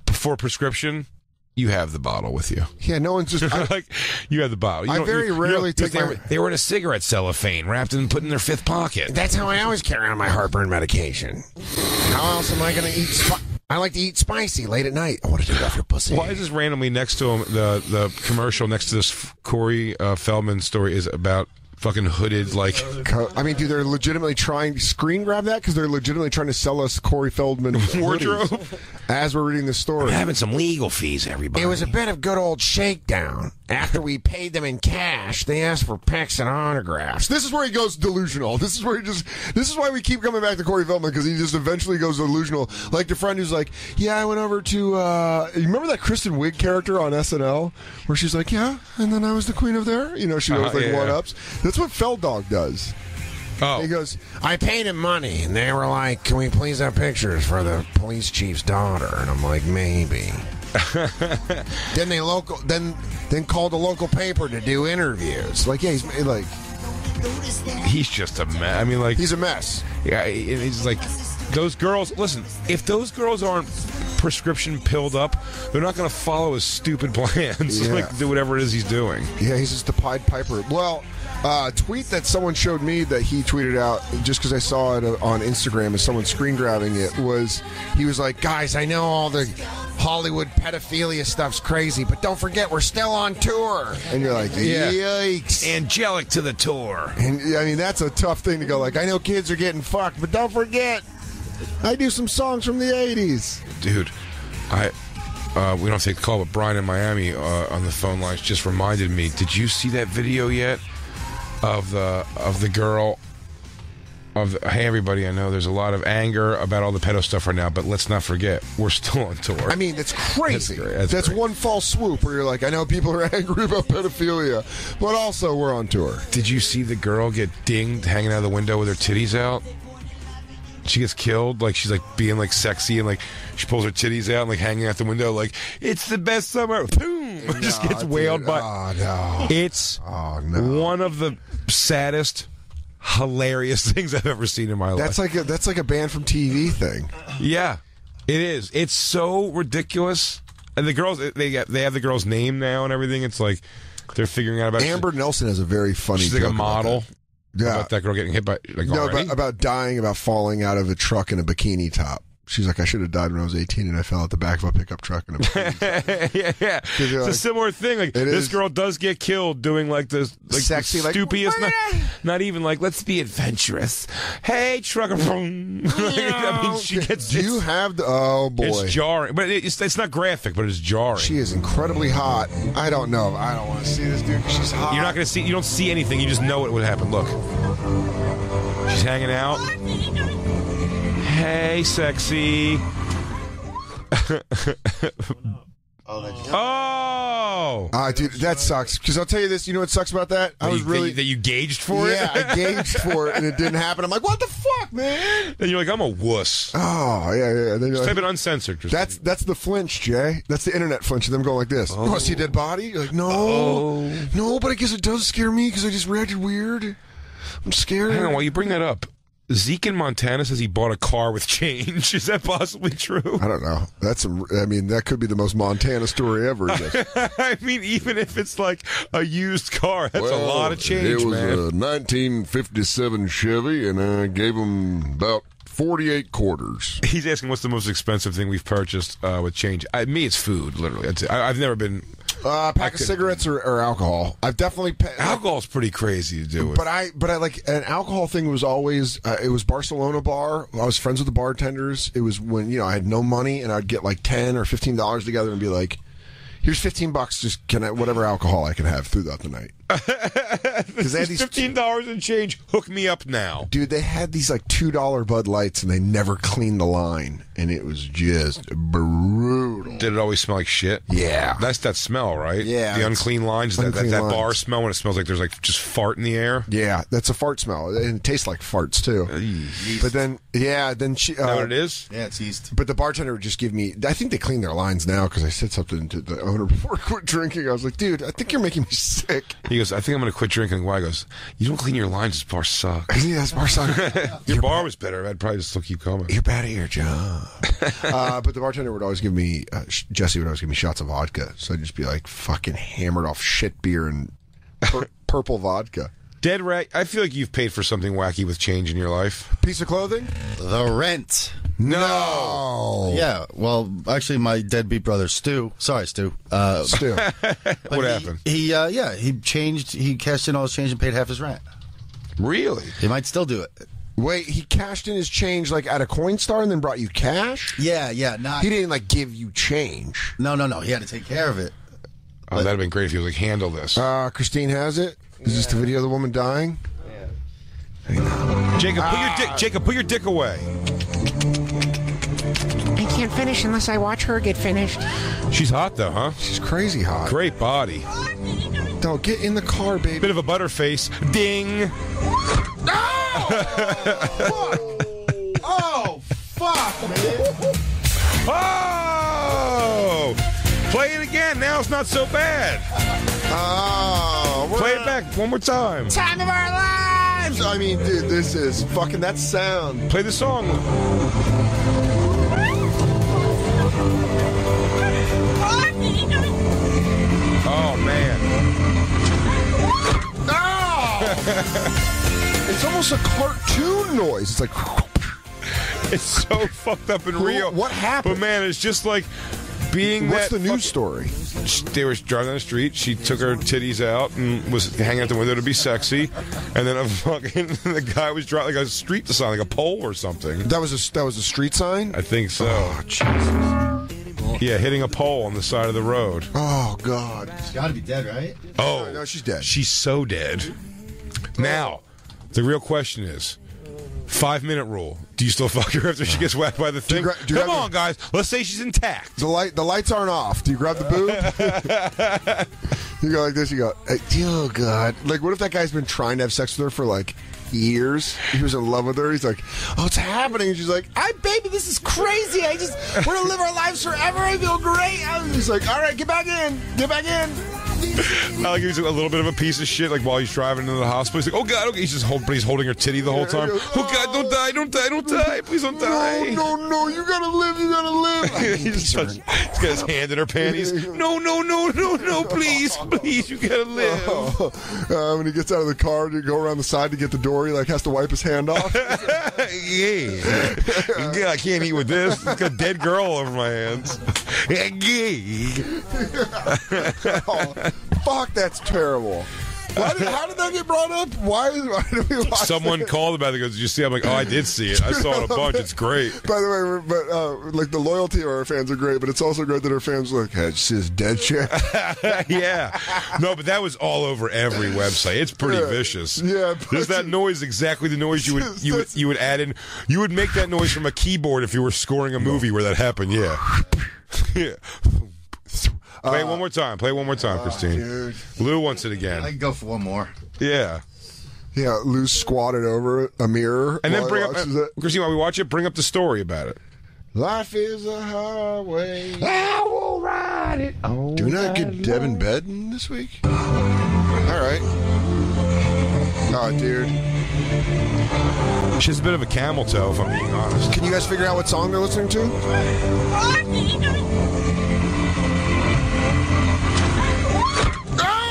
S2: for prescription, you have the bottle with you.
S3: Yeah, no one's just...
S2: like, you have the bottle.
S3: I very rarely take
S2: They were in a cigarette cellophane wrapped and put in their 5th pocket.
S10: That's how I always carry on my heartburn medication. How else am I going to eat... I like to eat spicy late at night. I want to do that for pussy.
S2: Why is this randomly next to him? The commercial next to this Corey Feldman story is about fucking hooded, like...
S3: I mean, dude, they're legitimately trying... Screen grab that? Because they're legitimately trying to sell us Corey Feldman
S2: wardrobe
S3: as we're reading the story.
S10: I'm having some legal fees, everybody. It was a bit of good old shakedown. After we paid them in cash, they asked for pics and autographs.
S3: This is where he goes delusional. This is why we keep coming back to Corey Feldman, because he just eventually goes delusional. Like the friend who's like, yeah, I went over to... you remember that Kristen Wiig character on SNL? Where she's like, yeah, and then I was the queen of there? You know, she always one-ups. That's what Felddog does.
S2: Oh.
S3: He goes,
S10: I paid him money, and they were like, can we please have pictures for the police chief's daughter? And I'm like, maybe. Then they called a local paper to do interviews.
S3: Like, yeah,
S2: he's just a mess. I mean, like,
S3: he's a mess.
S2: Yeah, he's like, those girls. Listen, if those girls aren't prescription pilled up, they're not going to follow his stupid plans.
S3: Yeah.
S2: Like, do whatever it is he's doing.
S3: Yeah, he's just the Pied Piper. Well, tweet that someone showed me that he tweeted out just because I saw it on Instagram as someone screen grabbing it was he was like, guys, I know all the Hollywood pedophilia stuff's crazy, but don't forget we're still on tour. And you're like, yikes.
S10: Angelic to the tour.
S3: And I mean, that's a tough thing to go like, I know kids are getting fucked, but don't forget I do some songs from the 80s.
S2: Dude, we don't take the call, but Brian in Miami on the phone lines just reminded me, did you see that video yet of the girl hey everybody, I know there's a lot of anger about all the pedo stuff right now, but let's not forget we're still on tour.
S3: I mean, that's crazy.
S2: That's
S3: great. One false swoop where you're like, I know people are angry about pedophilia, but also we're on tour.
S2: Did you see the girl get dinged hanging out of the window with her titties out? She gets killed, like she's like being like sexy and like she pulls her titties out and like hanging out the window like it's the best summer. Boom! Just gets wailed by.
S3: Oh no!
S2: It's one of the saddest, hilarious things I've ever seen in my life.
S3: That's like a band from TV thing.
S2: Yeah, it is. It's so ridiculous. And the girls, they have the girl's name now and everything. It's like they're figuring out about
S3: Amber Nelson has a very funny.
S2: She's like a model.
S3: Yeah,
S2: about that girl getting hit by
S3: about dying, about falling out of a truck in a bikini top. She's like, I should have died when I was 18 and I fell out the back of a pickup truck in a bikini.
S2: Yeah. It's like, a similar thing. Like this girl does get killed doing like this like
S3: sexy,
S2: the stupidest, not even like let's be adventurous. Hey, trucker. I mean, she gets.
S3: Do you have the? Oh boy,
S2: it's jarring, but it's not graphic, but it's jarring.
S3: She is incredibly hot. I don't know. I don't want to see this dude. She's hot.
S2: You're not going to see. You don't see anything. You just know it would happen. Look, she's hanging out. Hey, sexy. Oh,
S3: dude, that sucks. Because I'll tell you this. You know what sucks about that? I was really
S2: that you gauged for it.
S3: Yeah, I gauged for it, and it didn't happen. I'm like, what the fuck, man?
S2: And you're like, I'm a wuss.
S3: Oh yeah. And then
S2: just type it uncensored.
S3: That's the flinch, Jay. That's the internet flinch. Them going like this. You want to see a dead body? You're like, no, but I guess it does scare me because I just reacted weird. I'm scared.
S2: Hang on, while you bring that up. Zeke in Montana says he bought a car with change. Is that possibly true?
S3: I don't know. That could be the most Montana story ever.
S2: I mean, even if it's like a used car, that's a lot of change, man.
S3: It was a 1957 Chevy, and I gave him about 48 quarters.
S2: He's asking what's the most expensive thing we've purchased with change. Me, it's food, literally. I've never been...
S3: pack of cigarettes or alcohol. I've definitely
S2: alcohol's pretty crazy to do with.
S3: But I like an alcohol thing was always it was Barcelona bar. I was friends with the bartenders. It was when I had no money and I'd get like $10 or $15 together and be like, here's $15. Just whatever alcohol I can have throughout the night. Because they had these
S2: $15 and change. Hook me up now.
S3: Dude, they had these like $2 Bud Lights, and they never cleaned the line, and it was just brutal.
S2: Did it always smell like shit?
S3: Yeah.
S2: That's that smell, right?
S3: Yeah.
S2: The unclean lines, that
S3: lines.
S2: bar smell when it smells like there's like just fart in the air.
S3: Yeah, that's a fart smell, and it tastes like farts too.
S7: Yeast.
S3: But then, then she.
S2: Is that what it is?
S7: Yeah, it's yeast.
S3: But the bartender would just give me. I think they clean their lines now because I said something to the owner before I quit drinking. I was like, dude, I think you're making me sick.
S2: He goes, I think I'm going to quit drinking. Why? He goes, you don't clean your lines. This bar sucks.
S3: Yeah, this bar sucks.
S2: Your bar was better. I'd probably just still keep coming.
S3: You're bad at your job. But the bartender would always give me, Jesse would always give me shots of vodka. So I'd just be like fucking hammered off shit beer and purple vodka.
S2: Dead Rat, I feel like you've paid for something wacky with change in your life.
S3: Piece of clothing?
S7: The rent.
S3: No.
S7: Yeah, well, actually, my deadbeat brother, Stu. Sorry, Stu.
S3: Stu.
S2: What happened?
S7: He changed, he cashed in all his change and paid half his rent.
S2: Really?
S7: He might still do it.
S3: Wait, he cashed in his change like at a Coinstar and then brought you cash?
S7: Yeah.
S3: He didn't like give you change.
S7: No. He had to take care of it.
S2: Oh, that'd have been great if he was like, handle this.
S3: Christine has it. Is this the video of the woman dying?
S2: Yeah. Jacob, put your dick away.
S10: I can't finish unless I watch her get finished.
S2: She's hot though, huh?
S3: She's crazy hot.
S2: Great body.
S3: No, get in the car, baby.
S2: Bit of a butterface. Ding.
S3: Oh, fuck, man.
S2: Oh! Play it again. Now it's not so bad.
S3: Oh,
S2: play it back one more time.
S10: Time of our lives!
S3: I mean, dude, this is fucking that sound.
S2: Play the song. Oh, man.
S3: Oh! It's almost a cartoon noise. It's like...
S2: It's so fucked up and real.
S3: What happened?
S2: But, man, it's just like...
S3: What's the news story?
S2: They were driving down the street. She took her titties out and was hanging out the window to be sexy. And then the guy was driving like a street sign, like a pole or something.
S3: That was a street sign?
S2: I think so.
S3: Oh, Jesus.
S2: Yeah, hitting a pole on the side of the road.
S3: Oh, God.
S7: She's got to be dead, right?
S2: Oh.
S3: No, she's dead.
S2: She's so dead. Now, the real question is, 5-minute rule. Do you still fuck her after she gets whacked by the thing? Come on, guys. Let's say she's intact.
S3: The lights aren't off. Do you grab the boob? You go like this. You go, oh, God. Like, what if that guy's been trying to have sex with her for, like, years? He was in love with her. He's like, oh, it's happening. And she's like, baby, this is crazy. I just want to live our lives forever. I feel great. And he's like, all right, get back in. Get back in.
S2: I like he's a little bit of a piece of shit. Like while he's driving into the hospital, he's like, "Oh God!" Okay, he's holding her titty the whole time. Oh God! Don't die! Don't die! Don't die! Please don't die!
S3: No! You gotta live! You gotta live!
S2: He's got his hand in her panties. No! Please! You gotta live!
S3: When he gets out of the car to go around the side to get the door, he like has to wipe his hand off.
S2: Yeah, I can't eat with this. It's got a dead girl all over my hands.
S3: Fuck, that's terrible. How did that get brought up? Why did we watch
S2: Someone called about it. Goes, did you see? I'm like, oh, I did see it. I saw it a bunch. It's great.
S3: By the way, but like the loyalty of our fans are great, but it's also great that our fans look, hey, she is dead chick.
S2: Yeah. No, but that was all over every website. It's pretty vicious.
S3: Yeah.
S2: There's that noise, exactly the noise you would add in. You would make that noise from a keyboard if you were scoring a movie where that happened. Yeah. Yeah. Play it one more time. Play it one more time, Christine.
S3: Dude.
S2: Lou wants it again.
S7: I can go for one more.
S2: Yeah.
S3: Yeah, Lou squatted over a mirror.
S2: And then Christine, while we watch it, bring up the story about it.
S3: Life is a highway.
S10: I will ride it.
S3: Do we not get Deb in bed this week? All right. Oh, dude.
S2: She has a bit of a camel toe, if I'm being honest.
S3: Can you guys figure out what song they're listening to?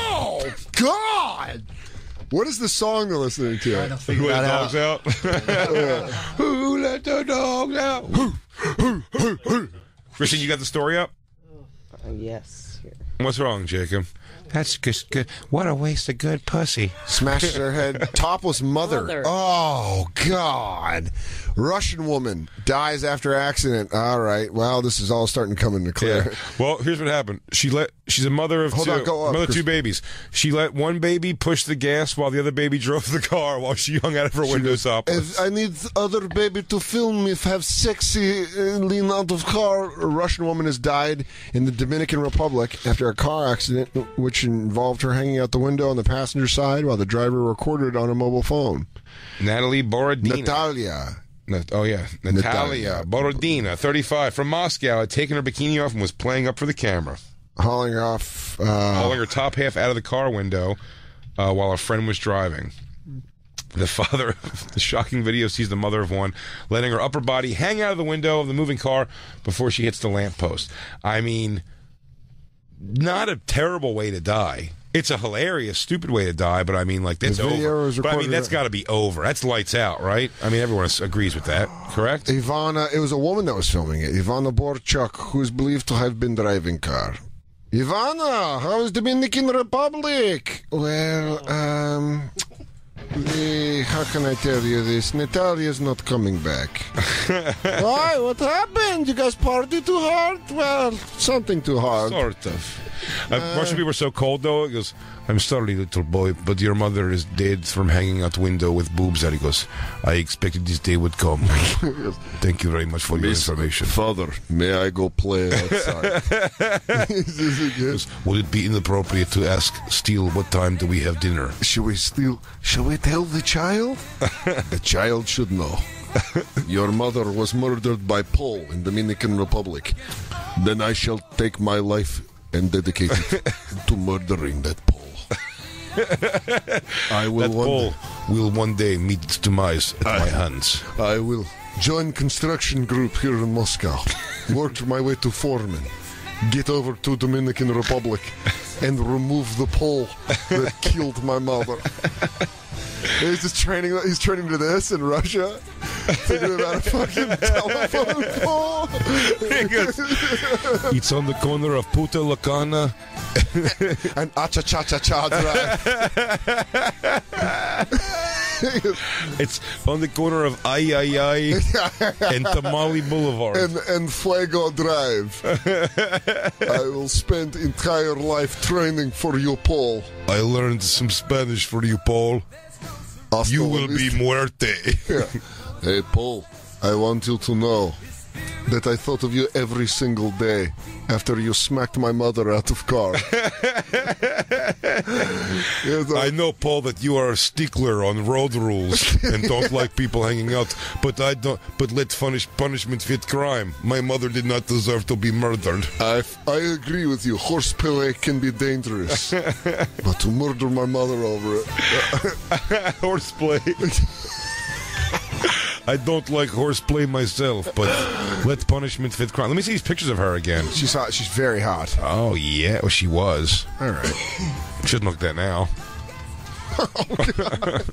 S3: Oh, God! What is the song they're listening to?
S2: Who let the dogs out? Who let the dogs out? Christian, you got the story up?
S5: Yes. Here.
S2: What's wrong, Jacob?
S10: That's just good. What a waste of good pussy.
S3: Smashes her head. Topless mother. Oh, God. Russian woman dies after accident. All right. Well, this is all starting to come into clear.
S2: Yeah. Well, here's what happened. She let She's a mother of two babies. She let one baby push the gas while the other baby drove the car while she hung out of her window topless.
S3: I need other baby to film me, have sexy, lean out of car. A Russian woman has died in the Dominican Republic after a car accident which involved her hanging out the window on the passenger side while the driver recorded on a mobile phone.
S2: Natalia
S3: Borodina,
S2: 35, from Moscow, had taken her bikini off and was playing up for the camera.
S3: Hauling
S2: her top half out of the car window while a friend was driving. The father of the shocking video sees the mother of one letting her upper body hang out of the window of the moving car before she hits the lamppost. I mean, not a terrible way to die. It's a hilarious, stupid way to die, but I mean, like, that's over. But I mean, that's got to be over. That's lights out, right? I mean, everyone agrees with that, correct?
S3: Ivana, it was a woman that was filming it. Ivana Borchuk, who is believed to have been driving car. Ivana, how is Dominican Republic? Well, how can I tell you this? Natalia's not coming back. Why? What happened? You guys party too hard? Well, something too hard.
S2: Sort of. Russian people are so cold, though. He goes, I'm sorry, little boy, but your mother is dead from hanging out the window with boobs out. He goes, I expected this day would come. Thank you very much for your information.
S3: Father, may I go play outside?
S2: Would it be inappropriate to ask Steele what time do we have dinner?
S3: Shall we tell the child? The child should know. Your mother was murdered by Paul in Dominican Republic. Then I shall take my life and dedicate it to murdering that Paul.
S2: Paul will one day meet its demise at my hands.
S3: I will join construction group here in Moscow, work my way to foreman, get over to Dominican Republic, and remove the Pole that killed my mother. He's just training. He's training to this in Russia. Thinking about a fucking telephone pole.
S2: It's on the corner of Puta Lacana
S3: and Acha-cha-cha-cha Drive.
S2: It's on the corner of Ay Ay Ay and Tamale Boulevard
S3: and Fuego Drive. I will spend entire life training for you, Paul.
S2: I learned some Spanish for you, Paul. You will be muerte.
S3: Yeah. Hey, Paul, I want you to know that I thought of you every single day after you smacked my mother out of car.
S2: I know, Paul, that you are a stickler on road rules and don't like people hanging out, but I don't. But let punishment fit crime. My mother did not deserve to be murdered.
S3: I agree with you. Horseplay can be dangerous, but to murder my mother over it,
S2: horseplay. I don't like horseplay myself, but let punishment fit crime. Let me see these pictures of her again.
S3: She's hot. She's very hot.
S2: Oh, yeah. Well, she was.
S3: All right.
S2: Shouldn't look that now.
S3: Oh, God.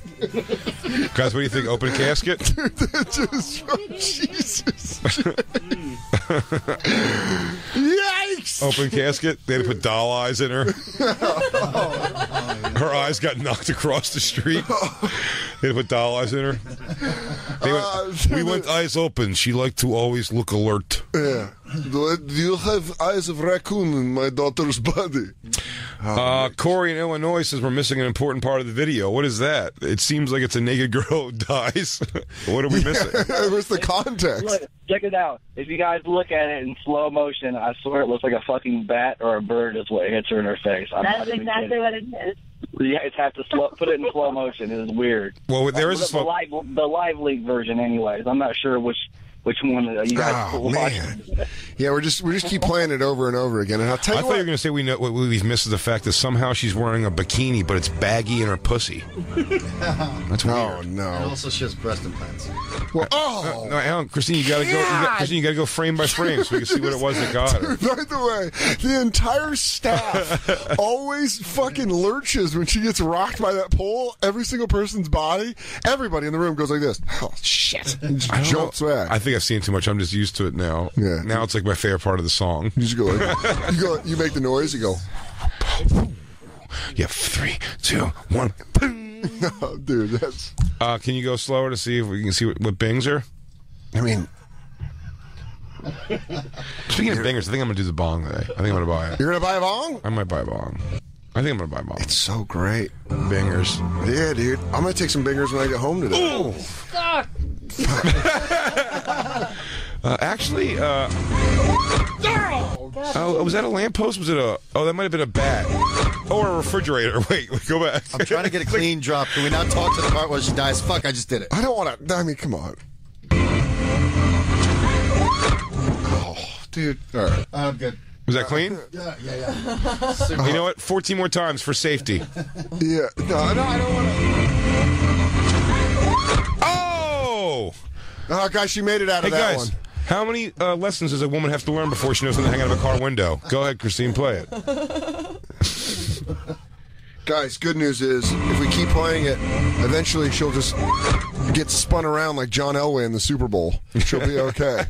S2: Guys, what do you think? Open casket?
S3: Dude, Jesus. Yikes!
S2: Open casket? They had to put doll eyes in her. Her eyes got knocked across the street. They had to put doll eyes in her. We went eyes open. She liked to always look alert.
S3: Yeah. Do you have eyes of raccoon in my daughter's body?
S2: Corey in Illinois says we're missing an important part of the video. What is that? It seems like it's a naked girl who dies. What are we missing?
S3: Where's the context?
S11: Look, check it out. If you guys look at it in slow motion, I swear it looks like a fucking bat or a bird is what hits her in her face.
S12: That's exactly what it is.
S11: You guys have to put it in slow motion. It is weird.
S2: Well, there is
S11: the live league version, anyways. I'm not sure which one you guys watch.
S3: Yeah, we just keep playing it over and over again. And I'll tell you
S2: I thought you were going to say what we've missed is the fact that somehow she's wearing a bikini, but it's baggy in her pussy. That's weird.
S3: Oh no!
S7: And also, she has breast implants.
S3: Well,
S2: no, Alan, Christine, you got to go. Christine, you got to go frame by frame so we can see what it was that got her.
S3: By the way, the entire staff always fucking lurches when she gets rocked by that pole. Every single person's body, everybody in the room goes like this. Oh shit! And just jumps back.
S2: I think I've seen too much. I'm just used to it now.
S3: Yeah.
S2: Now it's like my favorite part of the song.
S3: You just go. You make the noise. You go.
S2: Yeah, 3, 2, 1.
S3: No, dude, that's.
S2: Can you go slower to see if we can see what bings her?
S3: I mean,
S2: Speaking of bangers, I think I'm gonna do the bong today. I think I'm gonna buy it.
S3: You're gonna buy a bong?
S2: I might buy a bong. I think I'm gonna buy a bong.
S3: It's so great.
S2: Bangers.
S3: Yeah, dude. I'm gonna take some bangers when I get home today.
S2: Ooh.
S4: Fuck.
S2: Actually, was that a lamppost? Was it a? Oh, that might have been a bat or a refrigerator. Wait, go back.
S7: I'm trying to get a clean drop. Can we not talk to the part where she dies? Fuck, I just did it.
S3: I don't want to. I mean, come on. Oh, dude. All right.
S7: I'm good.
S2: Was that clean?
S7: Yeah.
S2: You know what? 14 more times for safety.
S3: Yeah. No, I don't want to.
S2: Oh!
S3: Oh, guys, she made it out of that
S2: guys,
S3: one.
S2: How many lessons does a woman have to learn before she knows when to hang out of a car window? Go ahead, Christine, play it.
S3: Guys, good news is, if we keep playing it, eventually she'll just get spun around like John Elway in the Super Bowl. She'll be okay.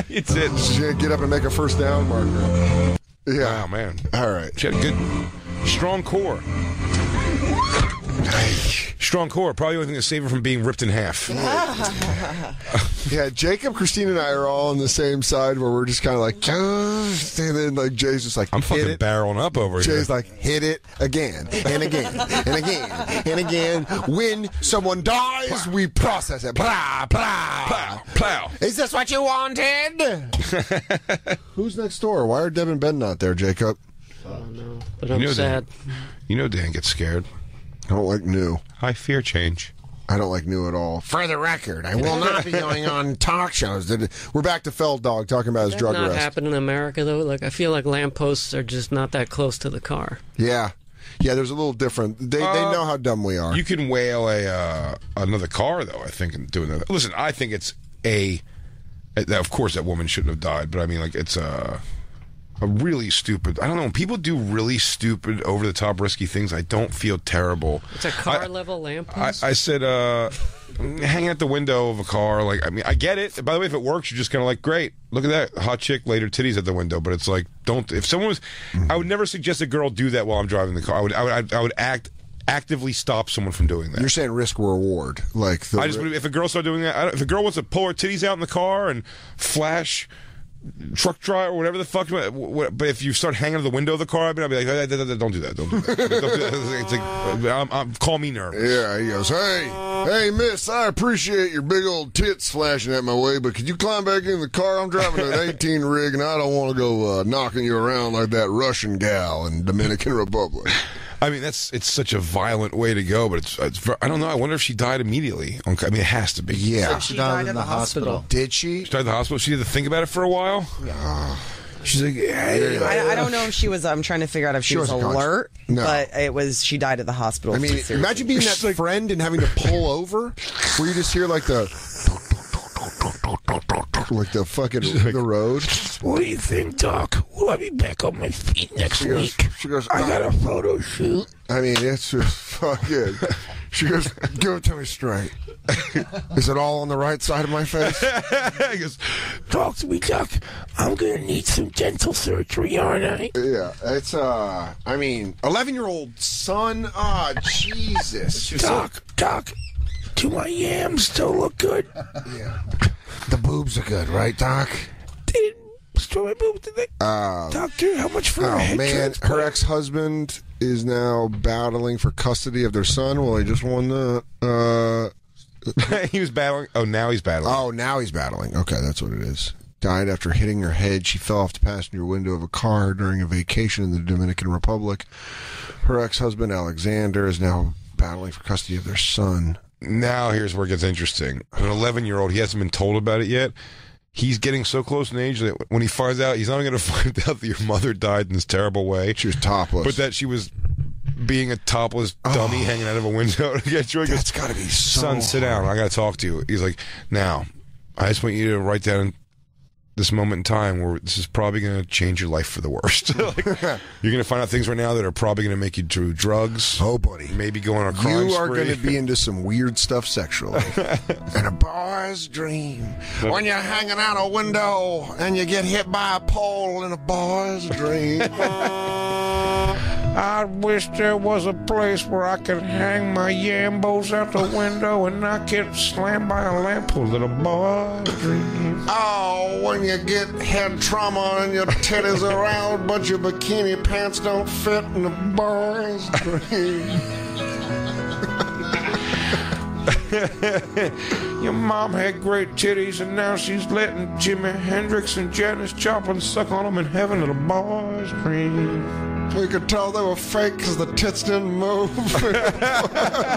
S2: It's it.
S3: She's going to get up and make a first down marker. Yeah.
S2: Wow, man.
S3: All right.
S2: She had a good, strong core. Strong core. Probably the only thing to save her from being ripped in half.
S3: Yeah, Jacob, Christine, and I are all on the same side where we're just kind of like, and then like Jay's just like,
S2: I'm fucking barreling up over here.
S3: Jay's like, hit it again and again and again and again. When someone dies, we process it. Plow, plow,
S2: plow, plow.
S3: Is this what you wanted? Who's next door? Why are Deb and Ben not there, Jacob?
S4: I don't know, but I'm sad.
S2: You know Dan gets scared.
S3: I don't like new.
S2: I fear change.
S3: I don't like new at all. For the record, I will not be going on talk shows. We're back to Feld Dog talking about his drug arrest.
S4: Does not happen in America, though? Like, I feel like lampposts are just not that close to the car.
S3: Yeah. Yeah, there's a little different. They know how dumb we are.
S2: You can whale another car, though, I think, in doing that. Listen, I think it's of course, that woman shouldn't have died, but I mean, like, it's a really stupid. I don't know. When people do really stupid, over the top, risky things, I don't feel terrible.
S4: It's a car level lamppost.
S2: I said, hanging at the window of a car. Like, I mean, I get it. By the way, if it works, you're just kind of like, great. Look at that hot chick, laid her titties at the window. But it's like, don't. If someone was, I would never suggest a girl do that while I'm driving the car. I would actively stop someone from doing that.
S3: You're saying risk reward, like
S2: if a girl started doing that, if a girl wants to pull her titties out in the car and flash truck driver or whatever the fuck, but if you start hanging out the window of the car, I'd be like, don't do that. Don't do that. It's like, call me nervous.
S3: Yeah, he goes, hey, miss, I appreciate your big old tits flashing at my way, but could you climb back in the car? I'm driving an 18 rig, and I don't want to go knocking you around like that Russian gal in Dominican Republic.
S2: I mean, it's such a violent way to go, but it's I don't know. I wonder if she died immediately. I mean, it has to be.
S3: Yeah.
S5: She died in the hospital.
S3: Did she?
S2: She died in the hospital? She had to think about it for a while?
S3: Yeah.
S2: She's like,
S5: I don't know if she was, I'm trying to figure out if she was alert, but she died at the hospital.
S3: I mean, imagine being that friend and having to pull over, where you just hear like the fucking the road.
S10: What do you think, Doc? Will I be back on my feet next week?
S3: She goes,
S10: I got a photo shoot.
S3: I mean, it's just fucking. She goes, give it to me straight. Is it all on the right side of my face?
S2: He goes,
S10: talk to me, Doc. I'm gonna need some dental surgery, aren't I?
S3: Yeah, it's I mean, 11-year-old son. Ah, Jesus.
S10: Doc. Do my yams still look good?
S3: Yeah. The boobs are good, right, Doc?
S10: They didn't destroy my boobs, did they? Doctor, how much for a head transplant?
S3: Her ex-husband is now battling for custody of their son. Well, he just won the.
S2: He was battling. Oh, now he's battling.
S3: Oh, now he's battling. Okay, that's what it is. Died after hitting her head. She fell off the passenger window of a car during a vacation in the Dominican Republic. Her ex-husband, Alexander, is now battling for custody of their son.
S2: Now here's where it gets interesting. An 11-year-old, he hasn't been told about it yet. He's getting so close in age that when he finds out, he's not going to find out that your mother died in this terrible way.
S3: She was topless.
S2: But that she was being a topless dummy hanging out of a window.
S3: That's got to be so
S2: Son, sit down. I got to talk to you. He's like, now, I just want you to write down this moment in time where this is probably going to change your life for the worst. Like, you're going to find out things right now that are probably going to make you do drugs.
S3: Oh, buddy.
S2: Maybe go on a crime
S3: You are
S2: spree.
S3: going to be into some weird stuff sexually. And a boy's dream. When you're hanging out a window and you get hit by a pole in a boy's dream.
S10: I wish there was a place where I could hang my yambos out the window and not get slammed by a lamppost, little boy.
S3: Oh, when you get head trauma and your titties are out, but your bikini pants don't fit in the boy's dream.
S10: Your mom had great titties, and now she's letting Jimi Hendrix and Janis Joplin suck on them in heaven, little boy's dream.
S3: We could tell they were fake because the tits didn't move. I'm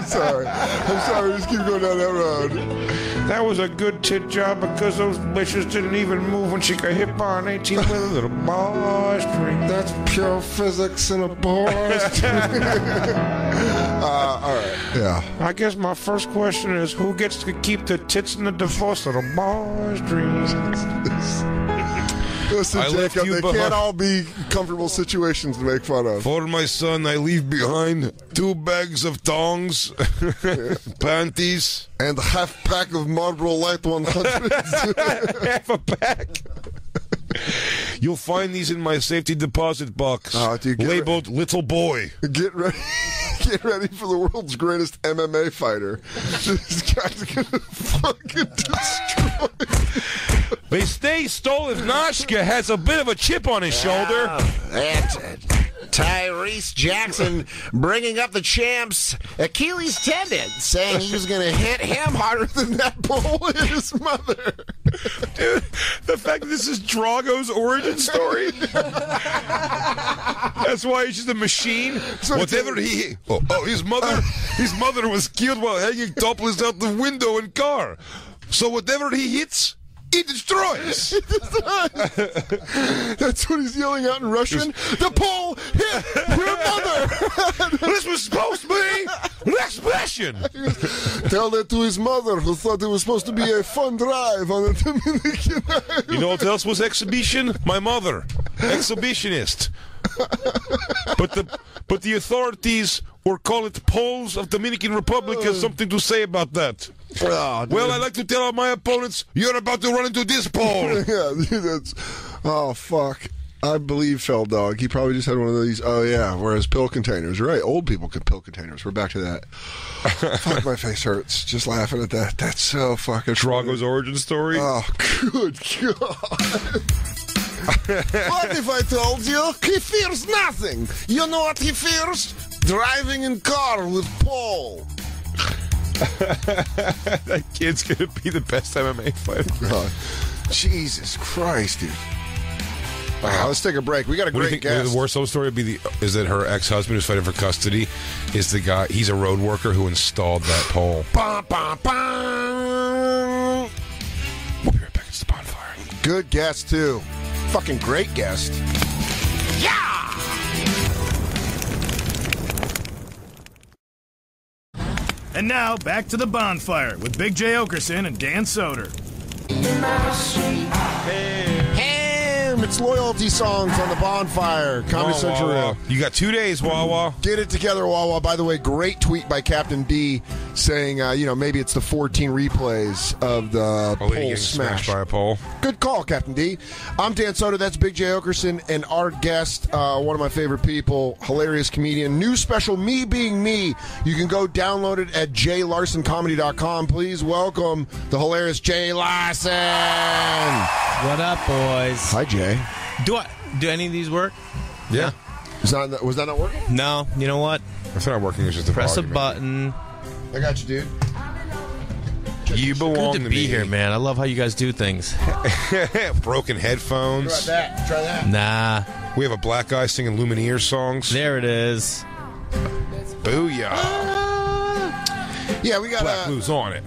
S3: sorry. Just keep going down that road.
S10: That was a good tit job because those bitches didn't even move when she got hit by an 18-wheeler, little boy's dream.
S3: That's pure physics in a boy's dream. All right. Yeah.
S10: I guess my first question is, who gets to keep the tits in the divorce, little boy's dream?
S3: Listen, Jacob, they can't all be comfortable situations to make fun of.
S2: For my son, I leave behind 2 bags of tongs, panties,
S3: and a half pack of Marlboro Light 100s.
S2: Half a pack. You'll find these in my safety deposit box, labeled "Little Boy."
S3: Get ready. Get ready for the world's greatest MMA fighter. This guy's gonna fucking destroy.
S2: They say Stolif Nashka has a bit of a chip on his shoulder.
S10: That's Tyrese Jackson bringing up the champ's Achilles tendon, saying he was going to hit him harder than that bull hit his mother.
S2: Dude, the fact that this is Drago's origin story. That's why he's just a machine. Whatever he... his mother was killed while hanging topless out the window in car. So whatever he hits... he destroys.
S3: That's what he's yelling out in Russian. The pole hit your mother.
S2: This was supposed to be an exhibition.
S3: Tell that to his mother, who thought it was supposed to be a fun drive on the Dominican Island.
S2: You know what else was exhibition? My mother, exhibitionist. But the authorities, or call it Poles of Dominican Republic, has something to say about that.
S3: Oh,
S2: well, I like to tell my opponents, you're about to run into this pole.
S3: Yeah, that's... Oh, fuck. I believe Fell Dog. He probably just had one of these. Oh, yeah. Whereas pill containers. Right. Old people get pill containers. We're back to that. Fuck, my face hurts just laughing at that. That's so fucking
S2: Drago's origin story?
S3: Oh, good God. What if I told you he fears nothing? You know what he fears? Driving in car with Paul.
S2: That kid's gonna be the best MMA fighter.
S3: God. Jesus Christ, dude. Let's take a break. We got a great guest.
S2: The worst story would be is that her ex-husband who's fighting for custody is the guy. He's a road worker who installed that pole.
S3: Bah, bah, bah.
S2: We'll be right back. It's the Bonfire.
S3: Good guest too. Fucking great guest.
S10: Yeah!
S1: And now, back to the Bonfire with Big J. Oakerson and Dan Soder.
S3: It's loyalty songs on the Bonfire. Comedy Central.
S2: Wawa. You got 2 days, Wawa.
S3: Get it together, Wawa. By the way, great tweet by Captain D saying, maybe it's the 14 replays of the pole smash.
S2: By a pole.
S3: Good call, Captain D. I'm Dan Soder. That's Big J. Oakerson. And our guest, one of my favorite people, hilarious comedian, new special, Me Being Me. You can go download it at jlarsoncomedy.com. Please welcome the hilarious Jay Larson.
S12: What up, boys?
S3: Hi, Jay.
S12: Do any of these work?
S2: Yeah.
S3: Was that not working?
S12: No. You know what?
S2: It's not working. It's just a
S12: press a button.
S3: I got you, dude.
S2: You belong
S12: Good to be here, man. I love how you guys do things.
S2: Broken headphones.
S3: Try that.
S12: Nah.
S2: We have a black guy singing Lumineer songs.
S12: There it is.
S2: Booyah.
S3: Yeah, we got
S2: Black Blues on it.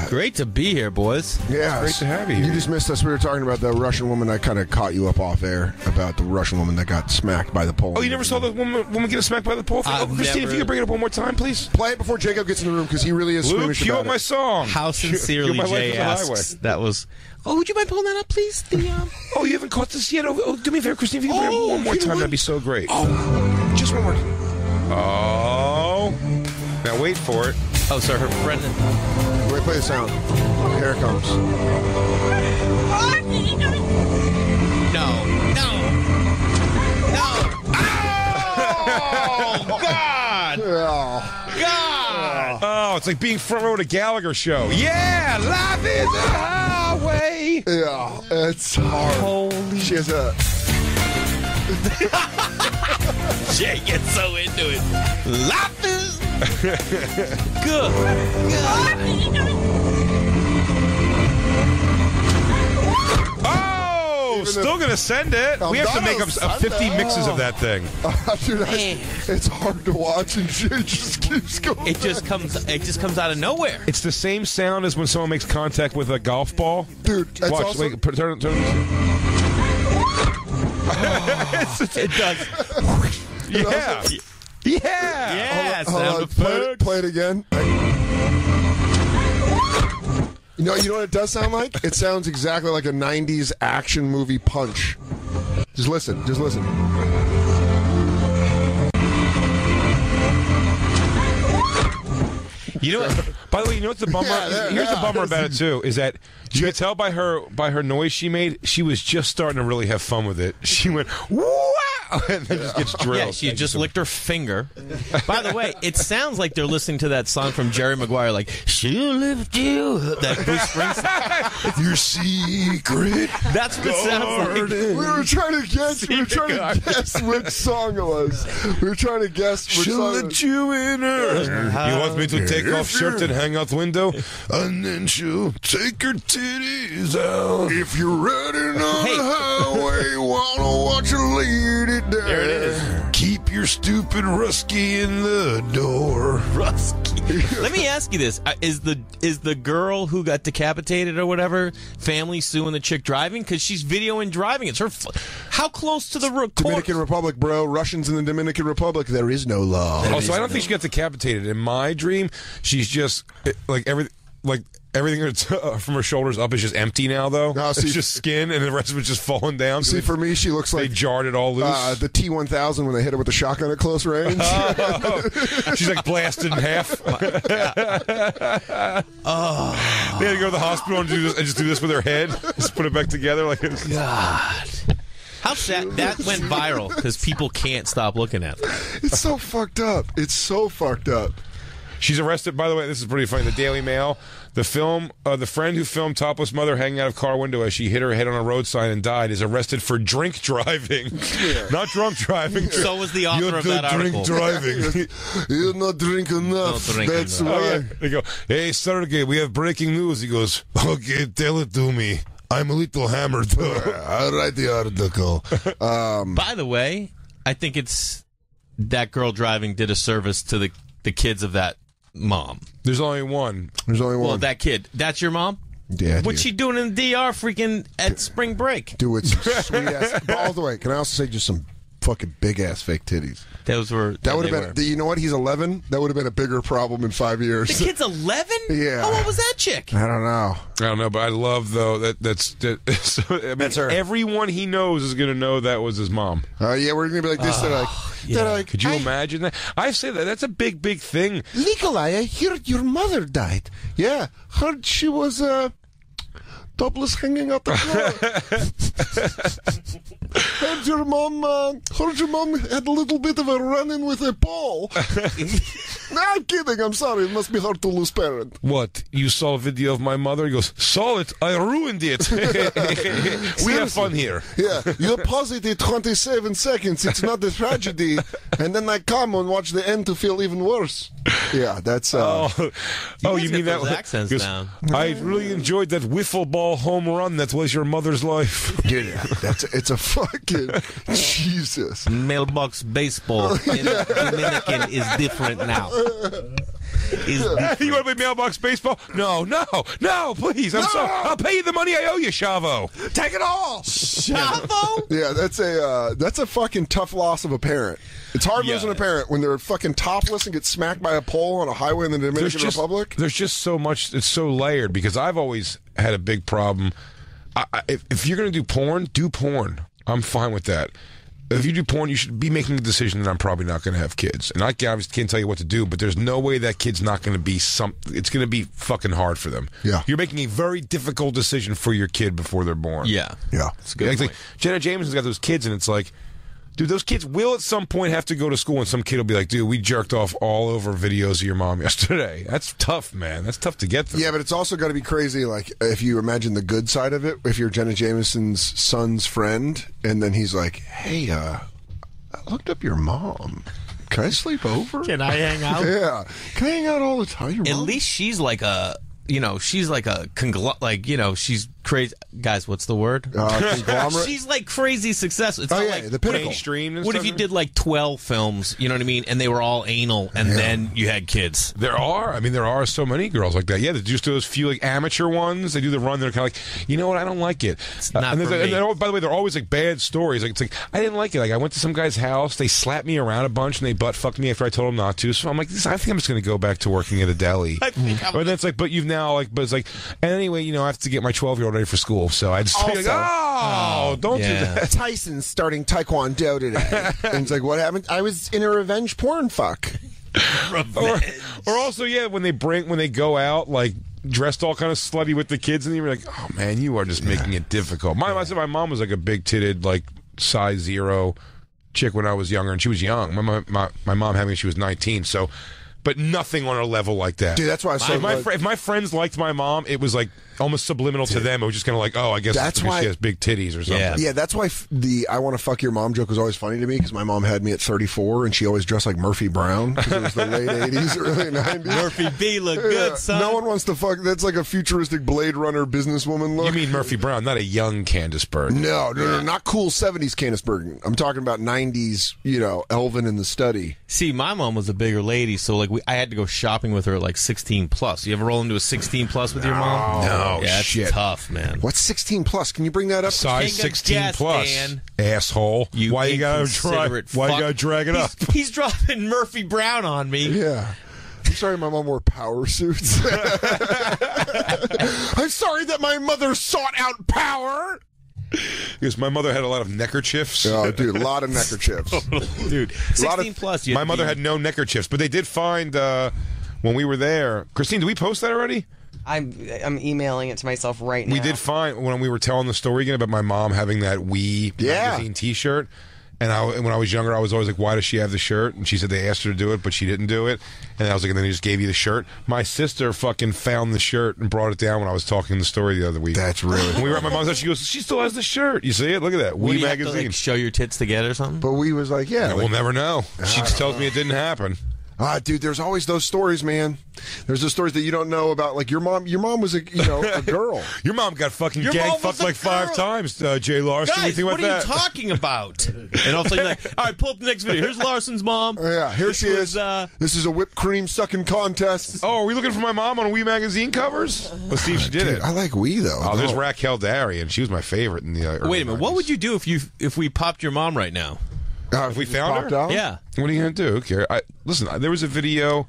S12: Great to be here, boys.
S3: Yeah,
S2: great to have you.
S3: You just missed us. We were talking about the Russian woman. I kind of caught you up off air about the Russian woman that got smacked by the pole.
S2: Oh, you never saw the woman get smacked by the pole? Christine, if you could bring it up one more time, please.
S3: Play it before Jacob gets in the room because he really is squeamish about it.
S2: Cue up my song.
S12: How sincerely Jay asks. That was... Oh, would you mind pulling that up, please?
S2: Oh, you haven't caught this yet? Oh, do me a favor, Christine. If you could bring it one more time, that'd be so great.
S3: Oh, just one more.
S2: Oh. Now wait for it.
S12: Oh, sorry, her friend.
S3: Wait, play the sound. Here it comes.
S12: No.
S2: Oh, it's like being front row at a Gallagher show. Yeah, life is a highway.
S3: Yeah, it's hard.
S12: Holy.
S3: She has a.
S12: Jay gets so into it. Life is good.
S2: Oh, still gonna send it. We have to make up 50 mixes of that thing.
S3: Dude, it's hard to watch, and shit just keeps going.
S12: It just comes out of nowhere.
S2: It's the same sound as when someone makes contact with a golf ball.
S3: Dude, that's
S2: watch.
S3: also...
S2: Wait, turn.
S12: It does.
S2: Yeah. Yeah.
S12: Sound
S3: effect. Play it again. You know what it does sound like? It sounds exactly like a 90s action movie punch. Just listen.
S2: You know what? By the way, you know what's the bummer? Here's the bummer about it too, is that you could tell by her noise she made, she was just starting to really have fun with it. She went, wow! And then just gets drilled.
S12: Yeah, she just licked her finger. By the way, it sounds like they're listening to that song from Jerry Maguire, like, she'll lift you. That Bruce Springsteen.
S3: Your secret.
S12: That's what it sounds like.
S3: We were trying to guess which song it was. We were trying to guess which
S2: She'll
S3: song
S2: let you in her. You want me to take off shirt and hang out the window? And then she'll take her titties out. If you're riding on the highway, wanna watch a lady die.
S12: There it is.
S2: Keep your stupid Rusky in the door.
S12: Rusky. Let me ask you this: is the girl who got decapitated or whatever family suing the chick driving because she's videoing driving? It's her. How close to the
S3: Dominican Republic, bro? Russians in the Dominican Republic. There is no law.
S2: So I don't think she got decapitated. In my dream, she's just everything from her shoulders up is just empty now, though. No, it's just skin, and the rest of it's just falling down.
S3: See, for me, she looks like
S2: they jarred it all loose.
S3: The T-1000 when they hit her with the shotgun at close range.
S2: She's like blasted in half. They had to go to the hospital and just do this with her head. Just put it back together like this.
S12: God. How sad that went viral because people can't stop looking at it.
S3: It's so fucked up.
S2: She's arrested. By the way, this is pretty funny. The Daily Mail, the friend who filmed topless mother hanging out of car window as she hit her head on a road sign and died is arrested for drink driving, not drunk driving.
S12: So was the author of that article.
S2: Drink driving.
S3: You're not drink enough. That's why.
S2: Oh, yeah. They go, hey Sergey, we have breaking news. He goes, okay, tell it to me. I'm a little hammered though.
S3: I'll write the article.
S12: By the way, I think it's that girl driving did a service to the kids of that mom.
S2: There's only one.
S12: Well, that kid. That's your mom?
S3: Yeah.
S12: What's she doing in the DR freaking at spring break?
S3: Dude, it's sweet ass. But all the way, can I also say just some fucking big ass fake titties?
S12: That would have
S3: been. You know what? He's 11. That would have been a bigger problem in 5 years.
S12: The kid's 11?
S3: Yeah.
S12: How old was that chick?
S3: I don't know,
S2: but I love though that's her. Everyone he knows is gonna know that was his mom.
S3: Yeah, we're gonna be like this. They're like,
S2: could you imagine that? I say that's a big thing.
S3: Nikolai, I heard your mother died. Yeah, heard she was topless hanging out the floor. Heard your mom had a little bit of a run-in with a pole. No, I'm kidding. I'm sorry. It must be hard to lose parent.
S2: What? You saw a video of my mother? He goes, saw it. I ruined it. We have fun here.
S3: Yeah, you pause it at 27 seconds. It's not a tragedy. And then I come and watch the end to feel even worse. Yeah, that's...
S2: you mean that?
S12: Those accents down.
S2: I really enjoyed that wiffle ball home run that was your mother's life.
S3: Dude, it's a fucking... Jesus.
S12: Mailbox baseball in Dominican is different now.
S2: You want to play mailbox baseball? No, please. I'm sorry. I'll pay you the money I owe you, Chavo.
S3: Take it all,
S12: Chavo.
S3: Yeah, that's a fucking tough loss of a parent. It's hard losing a parent when they're fucking topless and get smacked by a pole on a highway in the Dominican Republic.
S2: There's just so much. It's so layered because I've always had a big problem. If you're going to do porn, I'm fine with that. If you do porn, you should be making a decision that I'm probably not going to have kids. And I obviously can't tell you what to do, but there's no way that kid's not going to be it's going to be fucking hard for them.
S3: Yeah.
S2: You're making a very difficult decision for your kid before they're born.
S12: Yeah.
S3: Yeah.
S12: It's a good point.
S2: Jenna Jameson's got those kids, and it's like, Dude, those kids will at some point have to go to school, and some kid will be like, dude, we jerked off all over videos of your mom yesterday. That's tough, man. That's tough to get through.
S3: Yeah, but it's also got to be crazy, like, if you imagine the good side of it, if you're Jenna Jameson's son's friend, and then he's like, hey, I looked up your mom. Can I sleep over?
S12: Can I hang out?
S3: Yeah. Can I hang out all the time?
S12: At least she's like a... she's like a she's crazy. Guys, what's the word?
S3: Conglomerate?
S12: She's like crazy successful. It's not like
S3: the pinnacle.
S2: Mainstream.
S12: What if you did like 12 films, you know what I mean, and they were all anal, and then you had kids?
S2: There are so many girls like that. Yeah, they just do those few like amateur ones. They do the run. They're kind of like, you know what? I don't like it.
S12: It's not
S2: and
S12: for me.
S2: by the way, they're always like bad stories. Like it's like I didn't like it. Like I went to some guy's house. They slapped me around a bunch and they butt fucked me after I told them not to. So I'm like, I think I'm just going to go back to working at a deli.
S12: I think
S2: Or then it's like, but you've now like, but it's like, and anyway, I have to get my 12-year-old ready for school. So I just
S3: Also-
S2: like, don't do that.
S3: Tyson's starting Taekwondo today. And it's like, what happened? I was in a revenge porn fuck.
S2: Or also, yeah, when they go out, like, dressed all kind of slutty with the kids, and you're like, oh, man, you are just making it difficult. I said my mom was like a big-titted, like, size 0 chick when I was younger, and she was young. My mom had me when she was 19, so... But nothing on a level like that.
S3: Dude, that's why I said...
S2: If my friends liked my mom, it was like almost subliminal to them. It was just kind of like, oh, I guess
S3: that's why
S2: she has big titties or something.
S3: Yeah, that's why the I want to fuck your mom joke was always funny to me, because my mom had me at 34 and she always dressed like Murphy Brown, because it was the late 80s, early 90s.
S12: Murphy B look good, son.
S3: No one wants to fuck. That's like a futuristic Blade Runner businesswoman look.
S2: You mean Murphy Brown, not a young Candice Bergen.
S3: No, not cool 70s Candice Bergen. I'm talking about 90s, Elvin in the Study.
S12: See, my mom was a bigger lady, so like I had to go shopping with her at like 16 plus. You ever roll into a 16 plus with your mom?
S2: No,
S12: yeah, that's
S2: shit.
S12: Tough, man.
S3: What's 16 plus? Can you bring that up?
S2: Size 16
S12: guess,
S2: plus,
S12: Dan.
S2: asshole. Why you gotta drag it up?
S12: He's dropping Murphy Brown on me.
S3: Yeah. I'm sorry my mom wore power suits. I'm sorry that my mother sought out power.
S2: Because my mother had a lot of neckerchiefs.
S3: Oh, dude, a lot of neckerchiefs.
S12: Dude, 16 plus.
S2: My mother had no neckerchiefs, but they did find when we were there. Christine, did we post that already?
S5: I'm emailing it to myself right now.
S2: We did find when we were telling the story again about my mom having that Wii magazine T-shirt. And when I was younger, I was always like, why does she have the shirt? And she said they asked her to do it, but she didn't do it. And I was like, and then he just gave you the shirt. My sister fucking found the shirt and brought it down when I was talking the story the other week.
S3: That's really...
S2: When we were at my mom's house, she goes, she still has the shirt. You see it? Look at that.
S12: What,
S2: Wii
S12: do you
S2: magazine.
S12: have to, like, show your tits together or something?
S3: But we was like, yeah.
S2: We'll never know. She just tells me it didn't happen.
S3: Dude, there's always those stories, man. There's those stories that you don't know about. Like your mom was a girl.
S2: Your mom got fucking gang fucked like 5 times, Jay Larson.
S12: Guys, what are you talking about? And all of a sudden, like, all right, pull up the next video. Here's Larson's mom.
S3: Yeah, here she is. This is a whipped cream sucking contest.
S2: Oh, are we looking for my mom on Wii magazine covers? Let's see if she did it.
S3: I like Wii though.
S2: Oh, there's Raquel Darian. She was my favorite in the.
S12: Wait a minute. What would you do if we popped your mom right now?
S2: If we found her?
S12: Out? Yeah.
S2: What are you going to do? Who cares? Listen, there was a video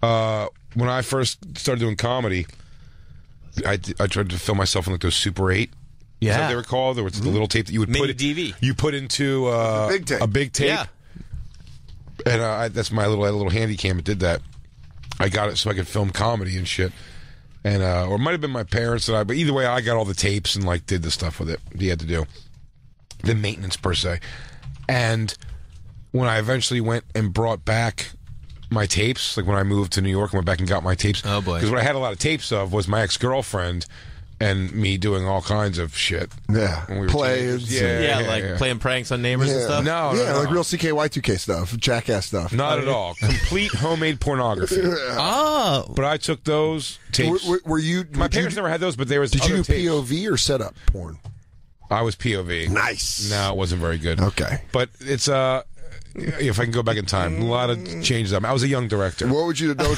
S2: when I first started doing comedy. I tried to film myself in like those Super 8.
S12: Yeah.
S2: Is that what they were called? There was the little tape that you would
S12: Mini
S2: put
S12: DV.
S2: You put into a big tape.
S12: Yeah.
S2: And that's my little handy cam that did that. I got it so I could film comedy and shit. And or it might have been my parents but either way, I got all the tapes and like did the stuff with it. You had to do the maintenance per se. And when I eventually went and brought back my tapes, like when I moved to New York and went back and got my tapes.
S12: Oh, boy.
S2: Because what I had a lot of tapes of was my ex-girlfriend and me doing all kinds of shit.
S3: Yeah.
S2: When we were
S3: Plays.
S2: teenagers.
S12: Playing pranks on neighbors and stuff?
S2: No,
S3: like real CKY2K stuff, jackass stuff.
S2: Not at all. Complete homemade pornography.
S12: Oh.
S2: But I took those tapes.
S3: Were you...
S2: My parents never had those, but there was
S3: Did you do
S2: other tapes.
S3: POV or setup porn?
S2: I was POV.
S3: Nice.
S2: No, it wasn't very good.
S3: Okay.
S2: But it's if I can go back in time, a lot of changes. I was a young director.
S3: What would you have done?
S12: You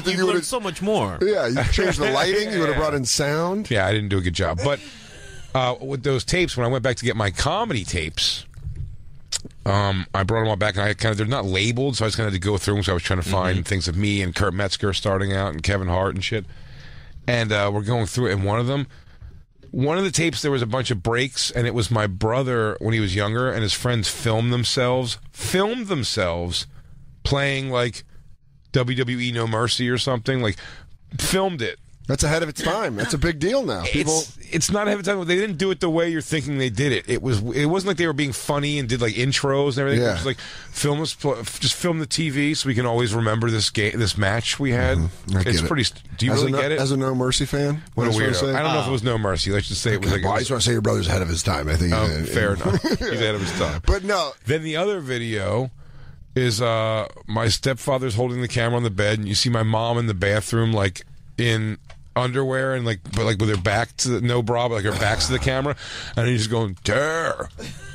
S12: think you learned so much more.
S3: Yeah, you changed the lighting. You would have brought in sound.
S2: Yeah, I didn't do a good job. But with those tapes, when I went back to get my comedy tapes, I brought them all back, and they're not labeled, so I just kind of had to go through them. So I was trying to find things of me and Kurt Metzger starting out, and Kevin Hart and shit. And we're going through it, and one of the tapes, there was a bunch of breaks, and it was my brother when he was younger, and his friends filmed themselves playing like WWE No Mercy or something, like filmed it
S3: That's ahead of its time. That's a big deal now.
S2: It's not ahead of time. They didn't do it the way you're thinking they did it. It wasn't like they were being funny and did like intros and everything.
S3: Yeah.
S2: It was like just film the TV so we can always remember this match we had. It's pretty. Do you really get it?
S3: As a No Mercy fan,
S2: What a weirdo. I don't know if it was No Mercy. Let's just say it was like.
S3: Well, I just want to say your brother's ahead of his time. I think.
S2: Fair enough. He's ahead of his time.
S3: But no.
S2: Then the other video is my stepfather's holding the camera on the bed, and you see my mom in the bathroom, like in underwear and but with her back to no bra, but like her back's to the camera, and he's just going, "Dare,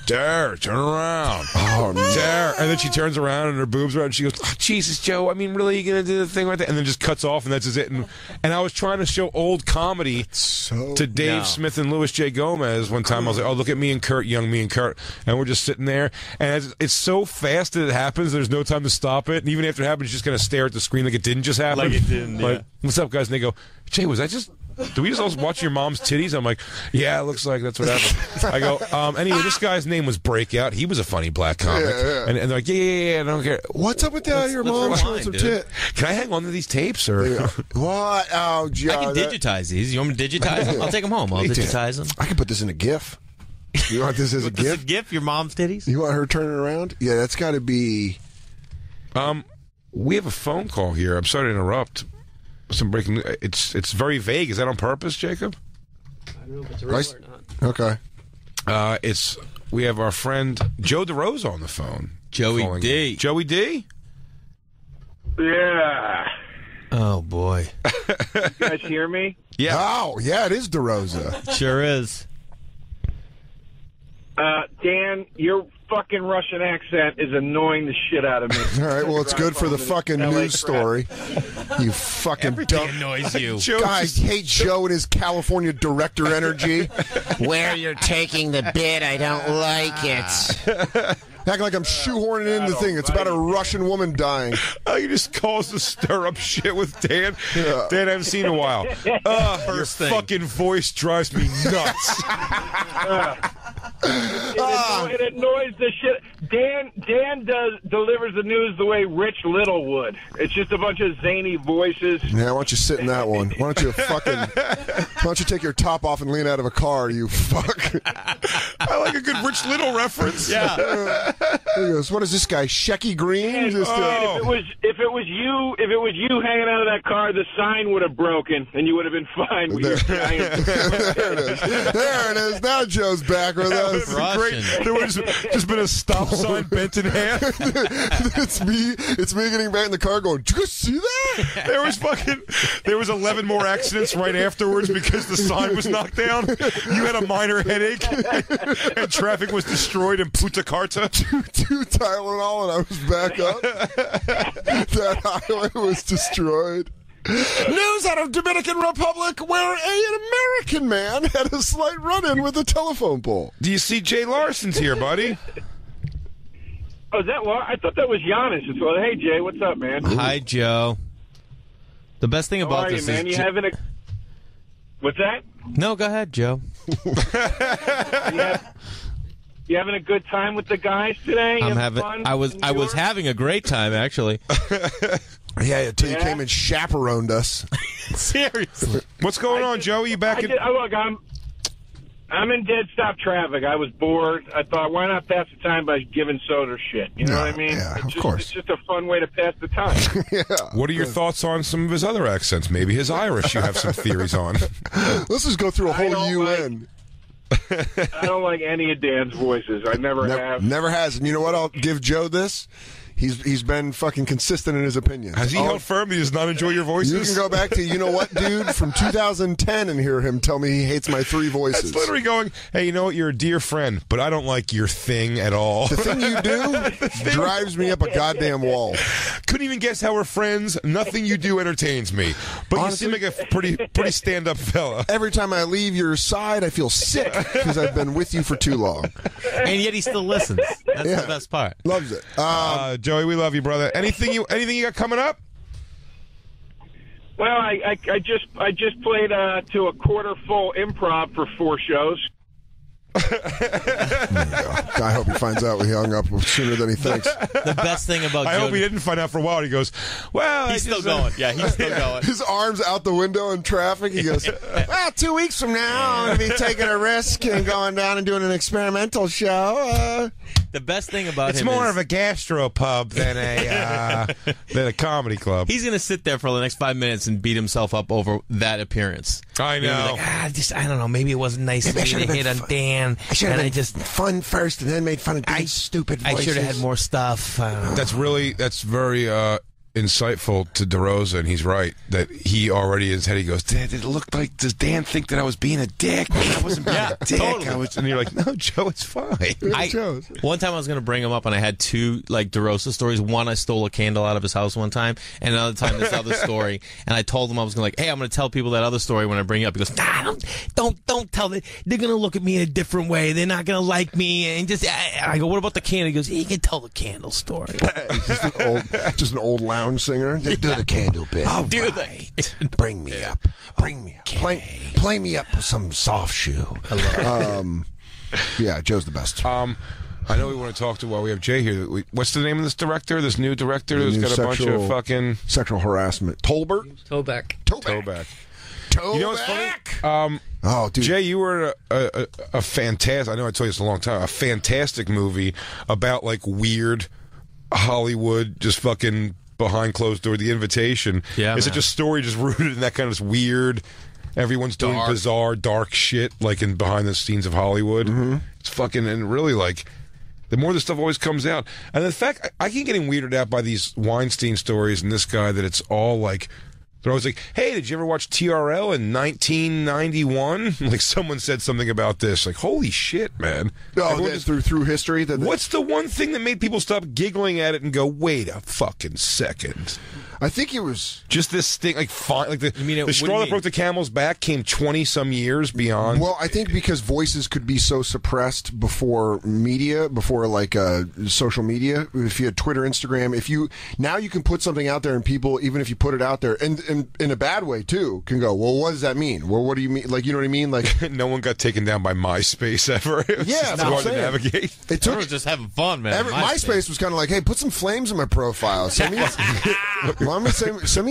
S2: turn around, dare," and then she turns around and her boobs are out, and she goes, "Oh, Jesus, Joe, I mean, really, you gonna do the thing right there?" And then just cuts off, and that's it. And I was trying to show old comedy to Dave Smith and Louis J. Gomez one time. I was like, "Oh, look at me and Kurt, young me and Kurt," and we're just sitting there, and it's so fast that it happens. There's no time to stop it, and even after it happens, you're just gonna stare at the screen like it didn't just happen.
S12: Like it didn't.
S2: Like, what's up, guys? And they go, "Jay, was that just?" Do we just also watch your mom's titties? I'm like, yeah, it looks like that's what happened. I go, anyway, this guy's name was Breakout. He was a funny black comic.
S3: Yeah.
S2: And they're like, yeah, I don't care.
S3: What's up with your mom showing some tit?
S2: Can I hang on to these tapes? Or
S3: what? Oh, John.
S12: I can digitize these. You want me to digitize them? I'll take them home. I'll digitize them.
S3: I can put this in a GIF. You want this as a GIF?
S12: This is a GIF? Your mom's titties?
S3: You want her turning around? Yeah, that's got to be...
S2: We have a phone call here. I'm sorry to interrupt. Some breaking. It's very vague. Is that on purpose, Jacob?
S4: I don't know if it's real or not.
S3: Okay.
S2: We have our friend Joe DeRosa on the phone.
S12: Joey D.
S2: Joey D.
S13: Yeah.
S12: Oh boy.
S13: You guys hear me?
S2: Yeah.
S3: Oh, yeah, it is DeRosa.
S12: Sure is.
S13: Dan, your fucking Russian accent is annoying the shit out of me.
S3: All right, well, it's good for the fucking news story. You fucking
S12: Everything
S3: dumb.
S12: annoys you.
S3: I hate Joe and his California director energy.
S10: Where you're taking the bit, I don't like it.
S3: Acting like I'm shoehorning in the thing. It's about a Russian woman dying.
S2: Oh, you just calls to stir up shit with Dan. Yeah. Dan, I haven't seen in a while. Your fucking voice drives me nuts.
S13: It annoys the shit. Dan delivers the news the way Rich Little would. It's just a bunch of zany voices.
S3: Yeah, why don't you sit in that one? Why don't you take your top off and lean out of a car, you fuck?
S2: I like a good Rich Little reference.
S12: Yeah.
S3: He goes, what is this guy, Shecky Green?
S13: If it was you hanging out of that car, the sign would have broken and you would have been fine with your giant.
S3: There it is. Now Joe's back with us.
S2: Great. There would have just been a stop sign bent in half.
S3: It's me getting back in the car going, did you guys see that?
S2: There was 11 more accidents right afterwards because the sign was knocked down. You had a minor headache and traffic was destroyed in Punta Carta.
S3: Two Tylenol and I was back up. That highway was destroyed. News out of Dominican Republic where an American man had a slight run-in with a telephone pole.
S2: Do you see Jay Larson's here, buddy?
S13: Oh, is that what? I thought that was Giannis. So, hey, Jay, what's up, man?
S12: Hi, Joe. The best thing about this
S13: man?
S12: is...
S13: What's that?
S12: No, go ahead, Joe.
S13: You having a good time with the guys today?
S12: I was having a great time, actually.
S3: Yeah, until you came and chaperoned us.
S12: Seriously.
S2: What's going on, Joe? Are you back in...
S13: Look, I'm in dead stop traffic. I was bored. I thought, why not pass the time by giving Soder shit? You know what I mean?
S3: Yeah, of course.
S13: It's just a fun way to pass the time.
S3: Yeah.
S2: What are your thoughts on some of his other accents? Maybe his Irish you have some theories on.
S3: Let's just go through a whole UN.
S13: I don't like any of Dan's voices. I never have.
S3: Never has. And you know what? I'll give Joe this. He's been fucking consistent in his opinions.
S2: Has he held firm? He does not enjoy your voices?
S3: You can go back to, you know what, dude, from 2010 and hear him tell me he hates my three voices.
S2: That's literally going, hey, you know what, you're a dear friend, but I don't like your thing at all.
S3: The thing you do drives me up a goddamn wall.
S2: Couldn't even guess how we're friends. Nothing you do entertains me. But honestly, you seem like a pretty stand-up fella.
S3: Every time I leave your side, I feel sick because I've been with you for too long.
S12: And yet he still listens. That's the best part.
S3: Loves it.
S2: Joey, we love you, brother. Anything you got coming up?
S13: Well, I just played to a quarter full improv for 4 shows.
S3: I hope he finds out he hung up sooner than he thinks.
S12: The best thing about
S2: I hope he didn't find out for a while. He goes, well,
S12: he's still going. Yeah, he's still going.
S3: His arms out the window in traffic. He goes, well, 2 weeks from now, I'm going to be taking a risk and going down and doing an experimental show.
S12: The best thing about
S2: it's
S12: him
S2: more
S12: is
S2: of a gastropub than a comedy club.
S12: He's going to sit there for the next 5 minutes and beat himself up over that appearance.
S2: I know.
S12: I don't know. Maybe it wasn't nice of me to hit on Dan.
S10: I should have been fun first and then made fun of Dan's stupid voices.
S12: I should have had more stuff.
S2: That's very insightful to DeRosa, and he's right that he already in his head he goes, did it look like, does Dan think that I was being a dick? I wasn't being a dick.
S12: Totally.
S2: And you're like, no, Joe, it's fine.
S12: One time I was going to bring him up, and I had two DeRosa stories. One, I stole a candle out of his house one time, and another time this other story. And I told him I was going to hey, I'm going to tell people that other story when I bring it up. He goes, nah, don't tell them. They're going to look at me in a different way. They're not going to like me. And I go, what about the candle? He goes, you can tell the candle story.
S3: just an old lounge singer.
S10: Do the candle bit.
S12: Oh, do they?
S10: Bring me up. Bring me up. Play me up with some soft shoe.
S3: Yeah, Joe's the best.
S2: I know we want to talk to while we have Jay here. What's the name of this director? This new director who's got a bunch of fucking
S3: sexual harassment. Tobeck.
S2: You know what's funny?
S3: Oh, dude.
S2: Jay, you were a fantastic. I know I told you this a long time. A fantastic movie about weird Hollywood, just fucking behind closed door. The Invitation.
S12: Yeah,
S2: it's such a story just rooted in that kind of weird. Everyone's doing bizarre, dark shit, in behind the scenes of Hollywood.
S3: Mm-hmm.
S2: It's fucking, and really, the more this stuff always comes out. And the fact, I keep getting weirded out by these Weinstein stories and this guy that it's all they're always like, hey, did you ever watch TRL in 1991? Someone said something about this. Holy shit, man.
S3: Oh, through history?
S2: What's the one thing that made people stop giggling at it and go, wait a fucking second?
S3: I think it was
S2: just this thing, the straw that broke the camel's back came 20-some years beyond.
S3: Well, I think because voices could be so suppressed before media, before social media. If you had Twitter, Instagram, now you can put something out there and people, even if you put it out there, and in a bad way too, can go, well, what does that mean? Well, what do you mean? You know what I mean?
S2: No one got taken down by MySpace ever. It was
S3: just
S2: hard to navigate.
S12: Everyone was just having fun, man.
S3: MySpace was kind of hey, put some flames in my profile. Send me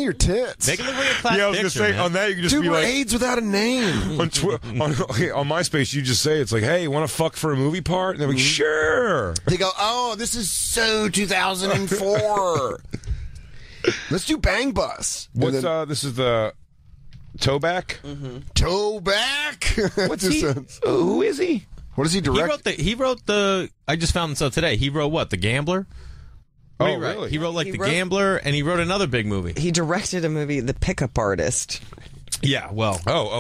S3: your tits.
S12: Make it look like a class
S2: I was going to say,
S12: man.
S2: on that you can just
S3: Dude,
S2: be
S3: we're AIDS without a name.
S2: On MySpace, you just say, it's hey, want to fuck for a movie part? And they're like, sure.
S3: They go, oh, this is so 2004. Let's do Bang Bus.
S2: What's this is the Toback?
S3: Mm-hmm. Toback?
S2: What's he? Who is he?
S3: What does he direct?
S12: He wrote the I just found this out today. He wrote what? The Gambler?
S2: Oh, really?
S12: He wrote The Gambler, and he wrote another big movie.
S5: He directed a movie, The Pickup Artist.
S12: Yeah, well.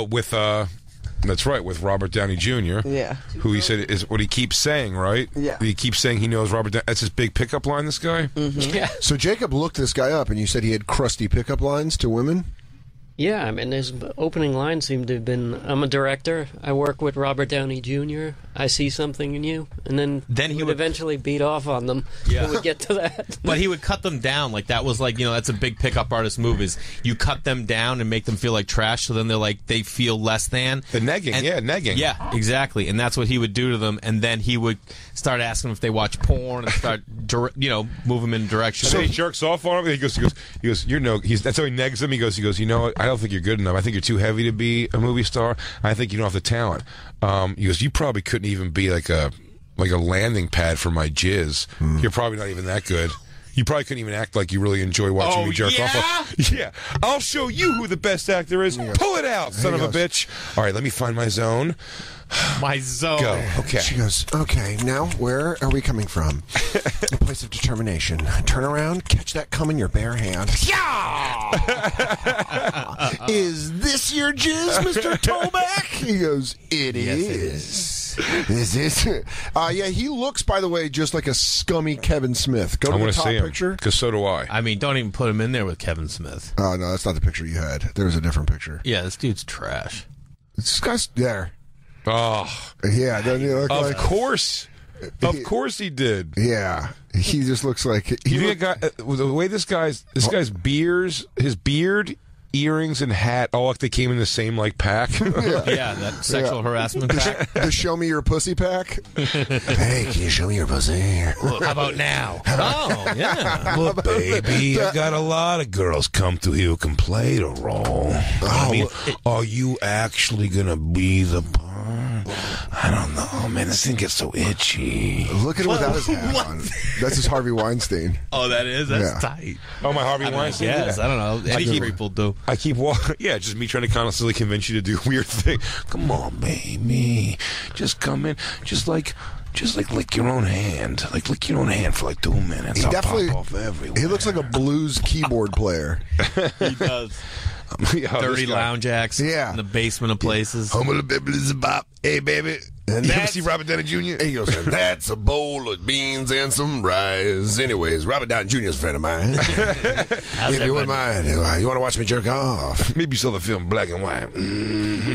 S2: With that's right, with Robert Downey Jr.
S5: Yeah.
S2: Who he said is what he keeps saying, right?
S5: Yeah.
S2: He keeps saying he knows Robert Downey. That's his big pickup line, this guy?
S5: Mm-hmm.
S12: Yeah.
S3: So Jacob looked this guy up, and you said he had crusty pickup lines to women?
S4: Yeah, I mean, his opening line seemed to have been, I'm a director, I work with Robert Downey Jr., I see something in you, and then he would eventually beat off on them.
S12: Yeah.
S4: It would get to that.
S12: But he would cut them down. That was that's a big pickup artist move, is you cut them down and make them feel like trash, so then they feel less than.
S2: The negging, negging.
S12: Yeah, exactly. And that's what he would do to them, and then he would start asking them if they watch porn and start, move them in direction.
S2: So he jerks off on him, and he goes, that's how he negs them. He goes, you know what, I don't think you're good enough. I think you're too heavy to be a movie star. I think you don't have the talent. He goes, you probably couldn't even be like a landing pad for my jizz. You're probably not even that good. You probably couldn't even act like you really enjoy watching me jerk off. Yeah, I'll show you who the best actor is. Pull it out, son of a bitch. All right, let me find my zone.
S12: My zone.
S2: Go. Okay.
S10: She goes, okay, now where are we coming from? A place of determination. Turn around, catch that cum in your bare hand. Is this your jizz, Mr. Toback?
S3: He goes, it is. This is. Yeah, he looks, by the way, just like a scummy Kevin Smith. Go to the top picture.
S2: Because so do I.
S12: I mean, don't even put him in there with Kevin Smith.
S3: Oh, no, that's not the picture you had. There's a different picture.
S12: Yeah, this dude's trash.
S3: This guy's there.
S2: Oh.
S3: Yeah, doesn't he look
S2: of course. Of course he did.
S3: Yeah. He just looks like...
S2: The way this guy's beard, earrings and hat, all like they came in the same like pack.
S12: Yeah, that sexual harassment pack.
S3: The show me your pussy pack.
S10: Hey, can you show me your pussy?
S12: How about now? Oh, yeah.
S2: Look, baby, I got a lot of girls come through here who can play the role. I mean, are you actually gonna be the part? I don't know, man. This thing gets so itchy.
S3: Look at it without his hat on. That's his Harvey Weinstein.
S12: Oh, that is? That's tight.
S2: Oh, my Harvey Weinstein?
S12: Yes, I don't know. Any people do.
S2: I keep walking. Yeah, just me trying to constantly convince you to do weird things. Come on, baby. Just come in. Just like lick your own hand. Like lick your own hand for like 2 minutes.
S3: He
S2: I'll
S3: definitely.
S2: pop off everywhere.
S3: He looks like a blues keyboard player.
S12: He does. Dirty lounge acts in the basement of places.
S10: Hey, baby.
S2: And you ever see Robert Downey Jr.?
S10: He goes, that's a bowl of beans and some rice. Anyways, Robert Downey Jr. is a friend of mine. If you wouldn't mind, you want to watch me jerk off?
S2: Maybe you saw the film Black and White.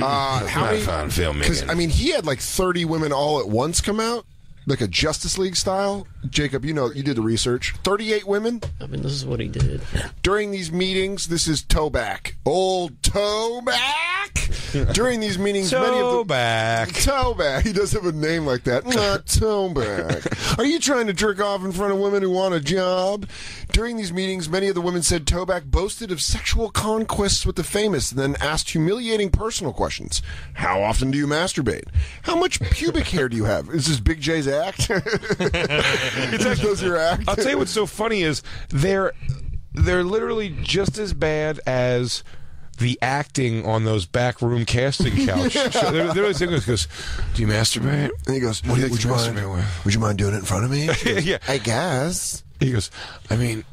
S3: How many?
S2: Fine film.
S3: Because I mean, he had like 30 women all at once come out. Like a Justice League style. Jacob, you know, you did the research. 38 women?
S4: I mean, this is what he did.
S3: During these meetings, this is Toeback. Old Toeback! During these meetings, many of the... Toeback. He does have a name like that. Not Toeback. Are you trying to jerk off in front of women who want a job? During these meetings, many of the women said Toeback boasted of sexual conquests with the famous and then asked humiliating personal questions. How often do you masturbate? How much pubic hair do you have? Is this Big J's act? Those are your act?
S2: I'll tell you what's so funny is they're literally just as bad as the acting on those backroom casting couch. So they're really saying, goes, do you masturbate?
S3: And he goes,
S2: what do you like to masturbate with?
S3: Would you mind doing it in front of me? Goes,
S2: yeah.
S3: I guess.
S2: He goes, I mean,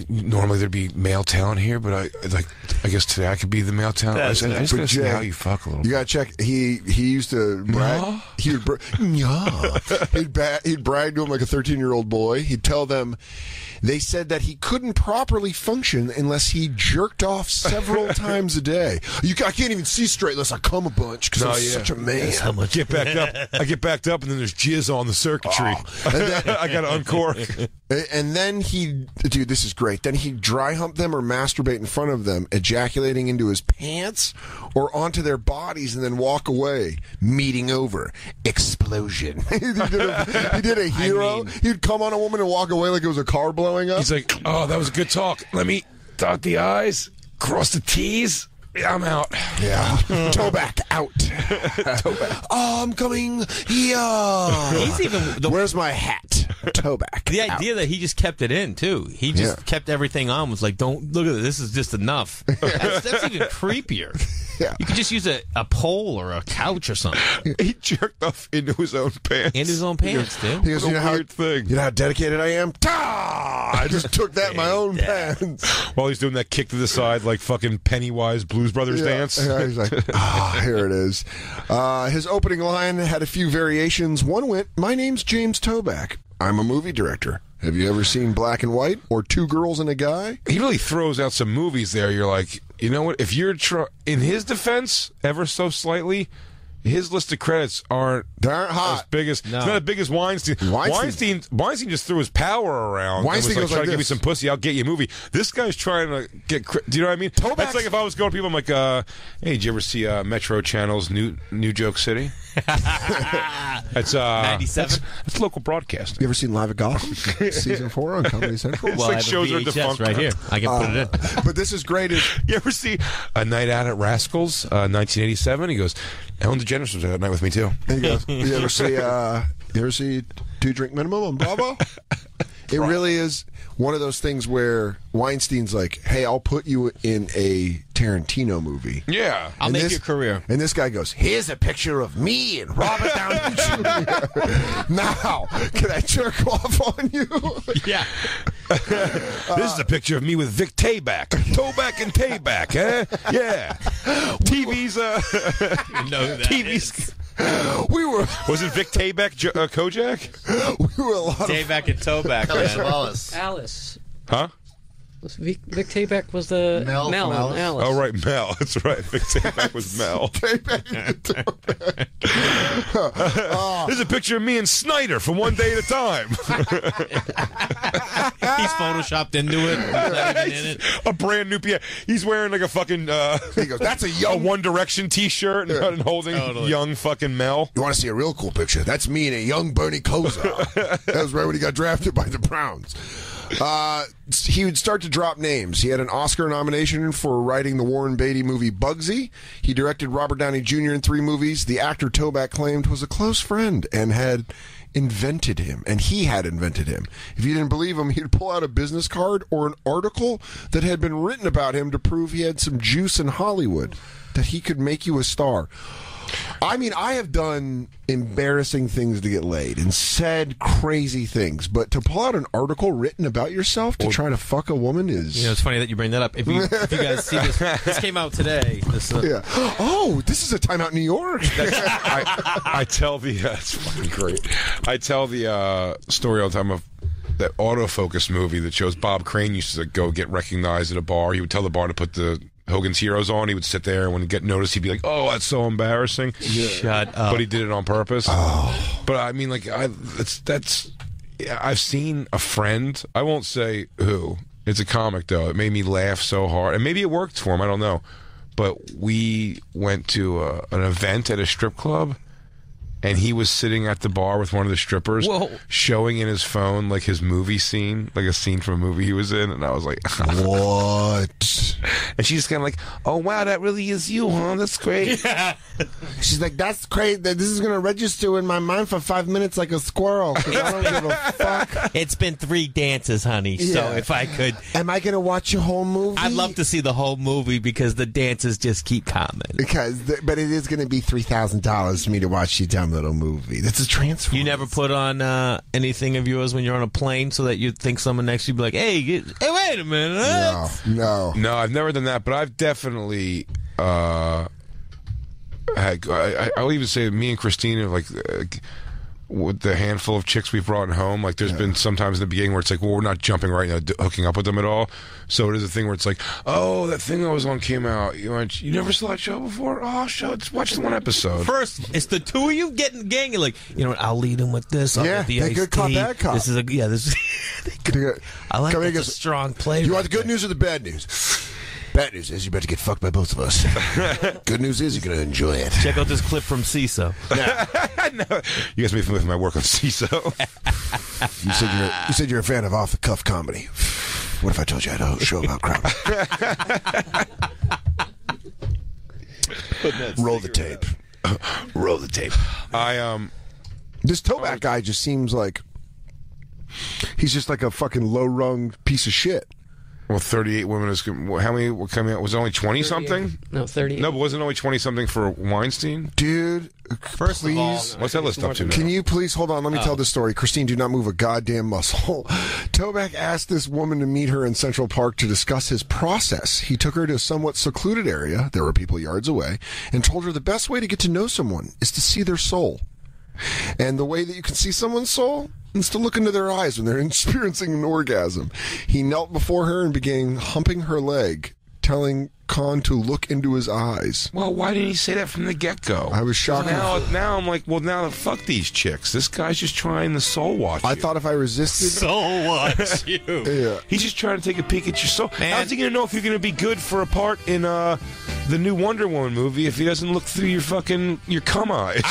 S2: normally there'd be male talent here, but I guess today I could be the male talent. I just gotta see how you fuck a little bit.
S3: You gotta check. He used to brag.
S2: No?
S3: He would he'd brag to him like a 13-year-old boy. He'd tell them they said that he couldn't properly function unless he jerked off several times a day. I can't even see straight unless I come a bunch because I'm such a man.
S2: I get backed up, and then there's jizz on the circuitry. And then, I gotta uncork.
S3: And then dude, this is great. Then he'd dry hump them or masturbate in front of them, ejaculating into his pants or onto their bodies, and then walk away. Meeting over. Explosion. he did a hero. He'd come on a woman and walk away like it was a car blowing up.
S2: He's like, oh, that was a good talk. Let me dot the I's, cross the T's. I'm out.
S3: Yeah. Toeback out. Toeback. Oh, I'm coming. Yeah.
S12: He's even.
S3: Where's my hat? Toeback.
S12: The idea that he just kept it in too. He just kept everything on. Was like, don't look at it. This is just enough. That's even creepier.
S3: Yeah.
S12: You could just use a pole or a couch or something.
S2: He jerked off into his own pants.
S12: Into his own pants, dude.
S3: He goes,
S2: what a weird thing.
S3: You know how dedicated I am? I just took that in my own pants.
S2: While he's doing that kick to the side like fucking Pennywise Blues Brothers dance.
S3: Yeah, he's like, here it is. His opening line had a few variations. One went, my name's James Toeback. I'm a movie director. Have you ever seen Black and White or Two Girls and a Guy?
S2: He really throws out some movies there. You're like, you know what? If you're in his defense, ever so slightly, his list of credits aren't
S3: hot.
S2: As big as it's not as big as Weinstein. Weinstein just threw his power around.
S3: Weinstein
S2: and was like,
S3: goes
S2: try
S3: like
S2: to give me
S3: this.
S2: some pussy. I'll get you a movie. This guy's trying to get. Do you know what I mean? That's like if I was going to people. I'm like, hey, did you ever see Metro Channel's New Joke City? That's
S12: 97.
S2: It's local broadcast.
S3: You ever seen Live at Gotham? Season 4 on Comedy Central?
S12: Well, I have shows are defunct right here. I can put it in.
S3: But this is great.
S2: You ever see A Night Out at Rascals, 1987? He goes, Ellen DeGeneres was there that night with me too.
S3: He goes, you ever see 2 Drink Minimum on Bravo? It really is one of those things where Weinstein's like, hey, I'll put you in a Tarantino movie.
S2: Yeah.
S12: I'll make your career.
S3: And this guy goes, here's a picture of me and Robert Downey Jr. Now, can I jerk off on you?
S12: Yeah.
S2: This is a picture of me with Vic Tayback. Toeback and Tayback, huh? Yeah. TV's, TV's.
S3: Was
S2: it Vic Tayback, Kojak?
S3: We were a lot
S12: Tayback and Toeback,
S7: Kelly
S12: man.
S7: Savalas.
S4: Alice.
S2: Huh?
S4: Vic Tayback was the
S7: Mel
S4: Mel
S7: from Alice.
S4: Alice.
S2: Oh, right, Mel. That's right. Vic Tayback was Mel. There's a picture of me and Snyder from One Day at a Time.
S12: He's photoshopped into it. Not even in it.
S2: A brand new piano. He's wearing like a fucking
S3: He goes, that's a young
S2: One Direction T-shirt and holding young fucking Mel.
S3: You want to see a real cool picture? That's me and a young Bernie Kosar. That was right when he got drafted by the Browns. He would start to drop names. He had an Oscar nomination for writing the Warren Beatty movie Bugsy. He directed Robert Downey Jr. in 3 movies. The actor Toback claimed was a close friend and had invented him, and he had invented him. If you didn't believe him, he'd pull out a business card or an article that had been written about him to prove he had some juice in Hollywood, that he could make you a star. I mean, I have done embarrassing things to get laid and said crazy things, but to pull out an article written about yourself to try to fuck a woman is...
S12: You know, it's funny that you bring that up. If you guys see this came out today.
S3: Yeah. Oh, this is a Time Out New York.
S2: I tell the... it's fucking great. I tell the story all the time of that autofocus movie that shows Bob Crane used to go get recognized at a bar. He would tell the bar to put the Hogan's Heroes on. He would sit there, and when he get noticed, he'd be like, "Oh, that's so embarrassing."
S12: Yeah. Shut up.
S2: But he did it on purpose. Oh. But I mean, like, I've seen a friend. I won't say who. It's a comic though. It made me laugh so hard, and maybe it worked for him. I don't know. But we went to an event at a strip club. And he was sitting at the bar with one of the strippers, showing in his phone like his movie scene, like a scene from a movie he was in. And I was like,
S3: what?
S2: And she's kind of like, oh, wow, that really is you, huh? That's great.
S10: Yeah. She's like, that's great. This is going to register in my mind for 5 minutes like a squirrel. 'Cause I don't give a fuck.
S12: It's been 3 dances, honey. Yeah. So if I could.
S10: Am I going to watch your whole movie?
S12: I'd love to see the whole movie because the dances just keep coming.
S10: But it is going to be $3,000 for me to watch your dumb little movie. That's a transfer.
S12: You never put on anything of yours when you're on a plane so that you think someone next to you be like, hey, wait a minute.
S3: No,
S2: I've never done that, but I've definitely I'll even say me and Christina, like with the handful of chicks we've brought home, like there's been sometimes in the beginning where it's like, well, we're not jumping right now, hooking up with them at all. So it is a thing where it's like, oh, that thing I was on came out. You never saw that show before? Oh, let's watch the one episode.
S12: First, it's the two of you getting gang. You're like, you know what? I'll lead him with this. I'll get the
S3: they good cop, bad cop.
S12: This is I like a strong play.
S3: You want the good news or the bad news? Bad news is you're about to get fucked by both of us. Good news is you're going to enjoy it.
S12: Check out this clip from CISO.
S2: No. You guys made familiar with my work on CISO.
S3: You said you're a fan of off-the-cuff comedy. What if I told you I had a show about crowd? Roll the tape.
S2: Roll the tape.
S3: This Toback guy just seems like he's just like a fucking low-rung piece of shit.
S2: Well, 38 women is... How many were coming out? Was it only 20-something?
S4: No, 38.
S2: No, but wasn't it only 20-something for Weinstein?
S3: Dude,
S12: First
S3: please.
S12: of all...
S2: What's that list up to now?
S3: Can you please... Hold on, let me tell this story. Christine, do not move a goddamn muscle. Toback asked this woman to meet her in Central Park to discuss his process. He took her to a somewhat secluded area, there were people yards away, and told her the best way to get to know someone is to see their soul. And the way that you can see someone's soul is to look into their eyes when they're experiencing an orgasm. He knelt before her and began humping her leg, telling Khan to look into his eyes.
S2: Well, why didn't he say that from the get-go?
S3: I was shocked.
S2: Now I'm like, well, now fuck these chicks. This guy's just trying to soul watch you.
S3: I thought if I resisted...
S12: Soul watch you.
S3: Yeah.
S2: He's just trying to take a peek at your soul. Man. How's he going to know if you're going to be good for a part in the new Wonder Woman movie if he doesn't look through your cum eyes?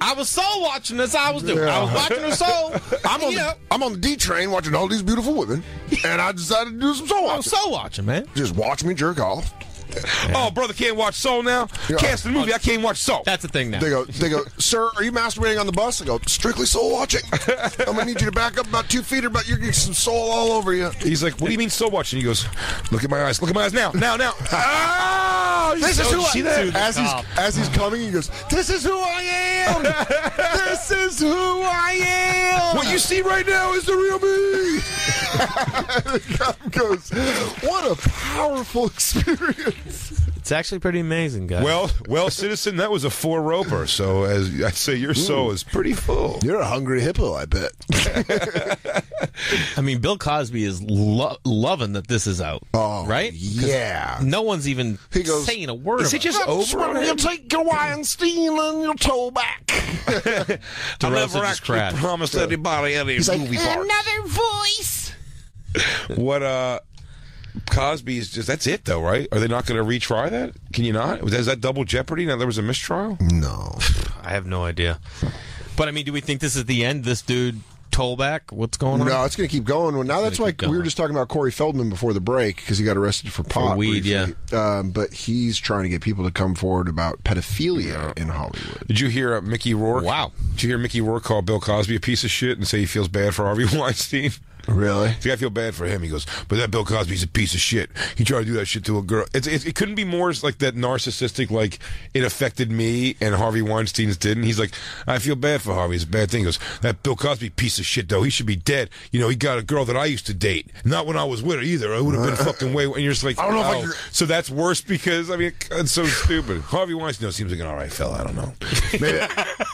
S12: I was soul watching this. I was doing. Yeah. I was watching her soul.
S3: I'm on the D train watching all these beautiful women, and I decided to do some soul watching.
S12: I was soul watching, man.
S3: Just watch me jerk off.
S2: Yeah. Oh, brother can't watch Soul now? Yeah. Cast the movie, I can't watch Soul.
S12: That's the thing now.
S3: They go, sir, are you masturbating on the bus? I go, strictly soul watching. I'm going to need you to back up about 2 feet or you're getting some soul all over you.
S2: He's like, what do you mean soul watching? He goes, look at my eyes. Look at my eyes now. Oh,
S3: this is who I am. As he's coming, he goes, this is who I am. This is who I am.
S2: What you see right now is the real me.
S3: The cop goes, what a powerful experience.
S12: It's actually pretty amazing, guys.
S2: Well, citizen, that was a 4-roper. So as I say, your soul is pretty full.
S3: You're a hungry hippo, I bet.
S12: I mean, Bill Cosby is loving that this is out.
S3: Oh,
S12: right?
S3: Yeah.
S12: No one's even saying a word.
S2: Is he just over it?
S3: You take your Weinstein and your toe back.
S2: I never actually promised anybody any movie parts.
S10: Another voice.
S2: What? Cosby is just, that's it though, right? Are they not going to retry that? Can you not? Is that double jeopardy? Now there was a mistrial?
S3: No.
S12: I have no idea. But I mean, do we think this is the end? This dude toll back? What's going on?
S3: No, it's going to keep going. Well, now that's like we were just talking about Corey Feldman before the break because he got arrested for pot.
S12: For weed,
S3: briefly. But he's trying to get people to come forward about pedophilia in Hollywood.
S2: Did you hear Mickey Rourke?
S12: Wow.
S2: Did you hear Mickey Rourke call Bill Cosby a piece of shit and say he feels bad for Harvey Weinstein?
S3: Really?
S2: See, I feel bad for him. He goes, but that Bill Cosby's a piece of shit. He tried to do that shit to a girl. It couldn't be more like that narcissistic, like, it affected me and Harvey Weinstein's didn't. He's like, I feel bad for Harvey. It's a bad thing. He goes, that Bill Cosby piece of shit, though. He should be dead. You know, he got a girl that I used to date. Not when I was with her, either. I would have been fucking way... And you're just like, I don't know if so that's worse because, I mean, it's so stupid. Harvey Weinstein seems like an all right fella. I don't know.
S3: Maybe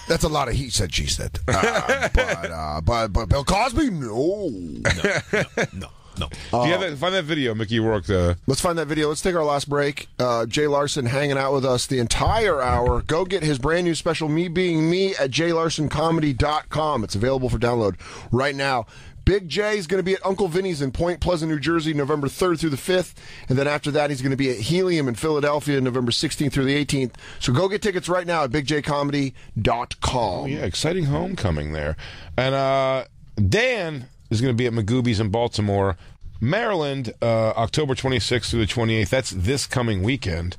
S3: that's a lot of he said, she said. But Bill Cosby, no.
S12: No.
S2: Do you have find that video, Mickey Rourke?
S3: Let's find that video. Let's take our last break. Jay Larson hanging out with us the entire hour. Go get his brand new special, Me Being Me, at jaylarsоncomedy.com. It's available for download right now. Big J is going to be at Uncle Vinny's in Point Pleasant, New Jersey, November 3rd through the 5th. And then after that, he's going to be at Helium in Philadelphia, November 16th through the 18th. So go get tickets right now at bigjcomedy.com.
S2: Oh, yeah, exciting homecoming there. And Dan is going to be at Magooby's in Baltimore, Maryland, October 26th through the 28th. That's this coming weekend.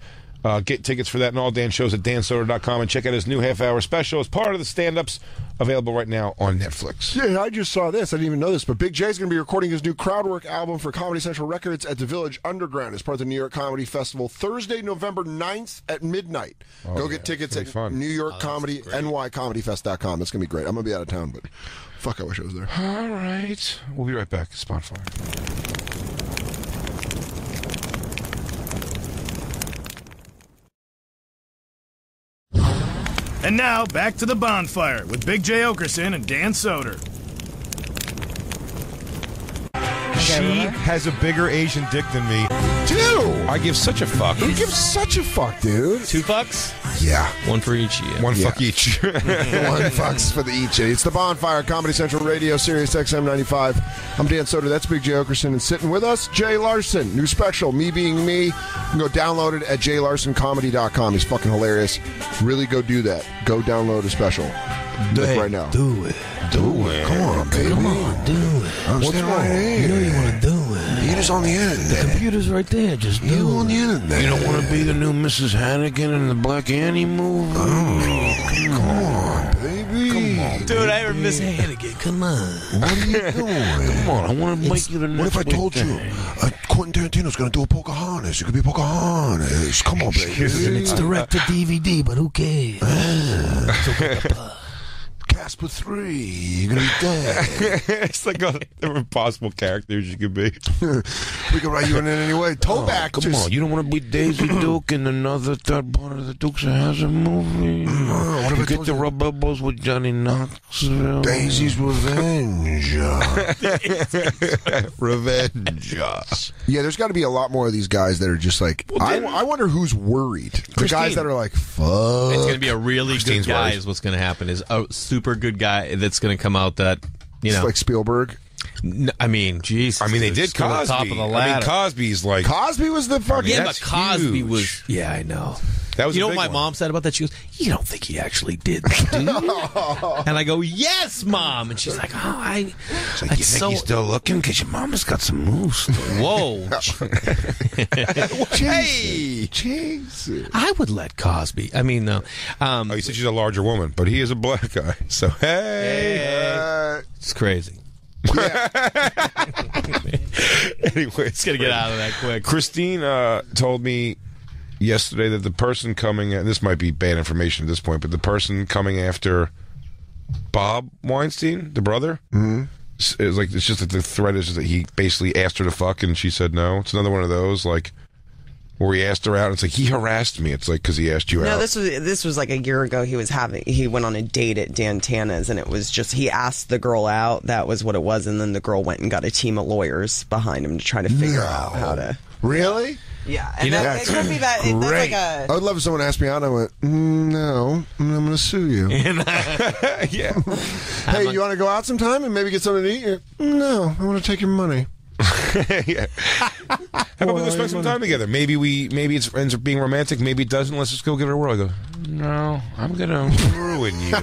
S2: Get tickets for that and all Dan shows at dansoder.com and check out his new half-hour special as part of the stand-ups available right now on Netflix.
S3: Yeah, I just saw this. I didn't even know this, but Big J's going to be recording his new Crowdwork album for Comedy Central Records at the Village Underground as part of the New York Comedy Festival, Thursday, November 9th at midnight. Go get tickets at New York Comedy, nycomedyfest.com. That's going to be great. I'm going to be out of town, but fuck, I wish I was there.
S2: All right. We'll be right back. It's Bonfire.
S1: And now, back to the Bonfire with Big J. Oakerson and Dan Soder.
S2: She has a bigger Asian dick than me.
S3: Dude!
S2: I give such a fuck.
S3: Who gives such a fuck, dude?
S12: 2 fucks?
S3: Yeah.
S12: One for each. Yeah.
S2: One fuck each.
S3: One fucks for the each. It's the Bonfire, Comedy Central Radio, Sirius XM 95. I'm Dan Soder. That's Big J. Oakerson. And sitting with us, Jay Larson. New special, Me Being Me. You can go download it at jaylarsoncomedy.com. He's fucking hilarious. Really go do that. Go download a special. Right now.
S10: Do it.
S3: Do it. Come on, baby.
S10: Come on, do it.
S3: I'm standing right here.
S10: You know you want to do it.
S3: He just on the internet.
S10: The computer's right there. Just do it.
S3: You on the internet.
S10: You don't want to be the new Mrs. Hannigan in the Black Annie movie?
S3: Oh, come on, baby.
S10: Come on,
S12: dude. I ever miss Hannigan. Come on.
S3: What are you doing?
S10: Come on. I want to make you the next.
S3: What if I told you Quentin Tarantino's going to do a Pocahontas? You could be Pocahontas. Come on, baby.
S10: It's direct to DVD, but who cares?
S3: Casper 3, you're gonna be dead.
S2: It's like the impossible characters you could be.
S3: We can write you in it anyway. Toeback.
S10: Come on, you don't want to be Daisy Duke in another third part of the Dukes of Hazzard movie?
S3: What if
S10: you
S3: I
S10: get to rub elbows with Johnny Knoxville?
S3: Daisy's Revenge.
S2: Revenge.
S3: Yeah, there's got to be a lot more of these guys that are just like, I wonder who's worried. The guys that are like, fuck.
S12: It's going to be a really
S2: Christine's
S12: good guy
S2: worried.
S12: is what's going to happen. Is a super good guy that's going to come out that, you know.
S3: It's like Spielberg.
S12: I mean, jeez.
S2: I mean, they did Cosby.
S12: Top of the ladder.
S2: I mean, Cosby's like...
S3: Cosby was the fucking...
S12: Yeah, but Cosby
S2: huge.
S12: was... Yeah, I know.
S2: That was
S12: you know
S2: a big
S12: what my
S2: one.
S12: mom said about that? She goes, you don't think he actually did that, do you? And I go, yes, Mom. And she's like, oh,
S10: It's like, you think he's still looking? Because your mama's got some moves.
S12: Whoa.
S3: Hey! Jesus.
S12: I would let Cosby. I mean, no.
S2: Oh, you said she's a larger woman, but he is a black guy. So, hey.
S12: It's crazy.
S3: Yeah.
S2: Anyway,
S12: Let's get out of that quick.
S2: Christine told me yesterday that the person coming, and this might be bad information at this point, but the person coming after Bob Weinstein, the brother, is like, it's just that the threat is that he basically asked her to fuck and she said no. It's another one of those, like, Where he asked her out, and it's like, he harassed me. It's like, because he asked you out.
S5: No, this was like a year ago. He went on a date at Dan Tana's, and it was just, he asked the girl out. That was what it was, and then the girl went and got a team of lawyers behind him to try to figure out how to...
S3: Really?
S5: Yeah, and it could be that. That's like
S3: I would love if someone asked me out and I went, no, I'm going to sue you.
S2: Yeah.
S3: Hey, you want to go out sometime and maybe get something to eat? No, I want to take your money.
S2: Yeah. How about we go spend some time together? Maybe it ends up being romantic. Maybe it doesn't. Let's just go give it a whirl. I go, no, I'm gonna ruin you.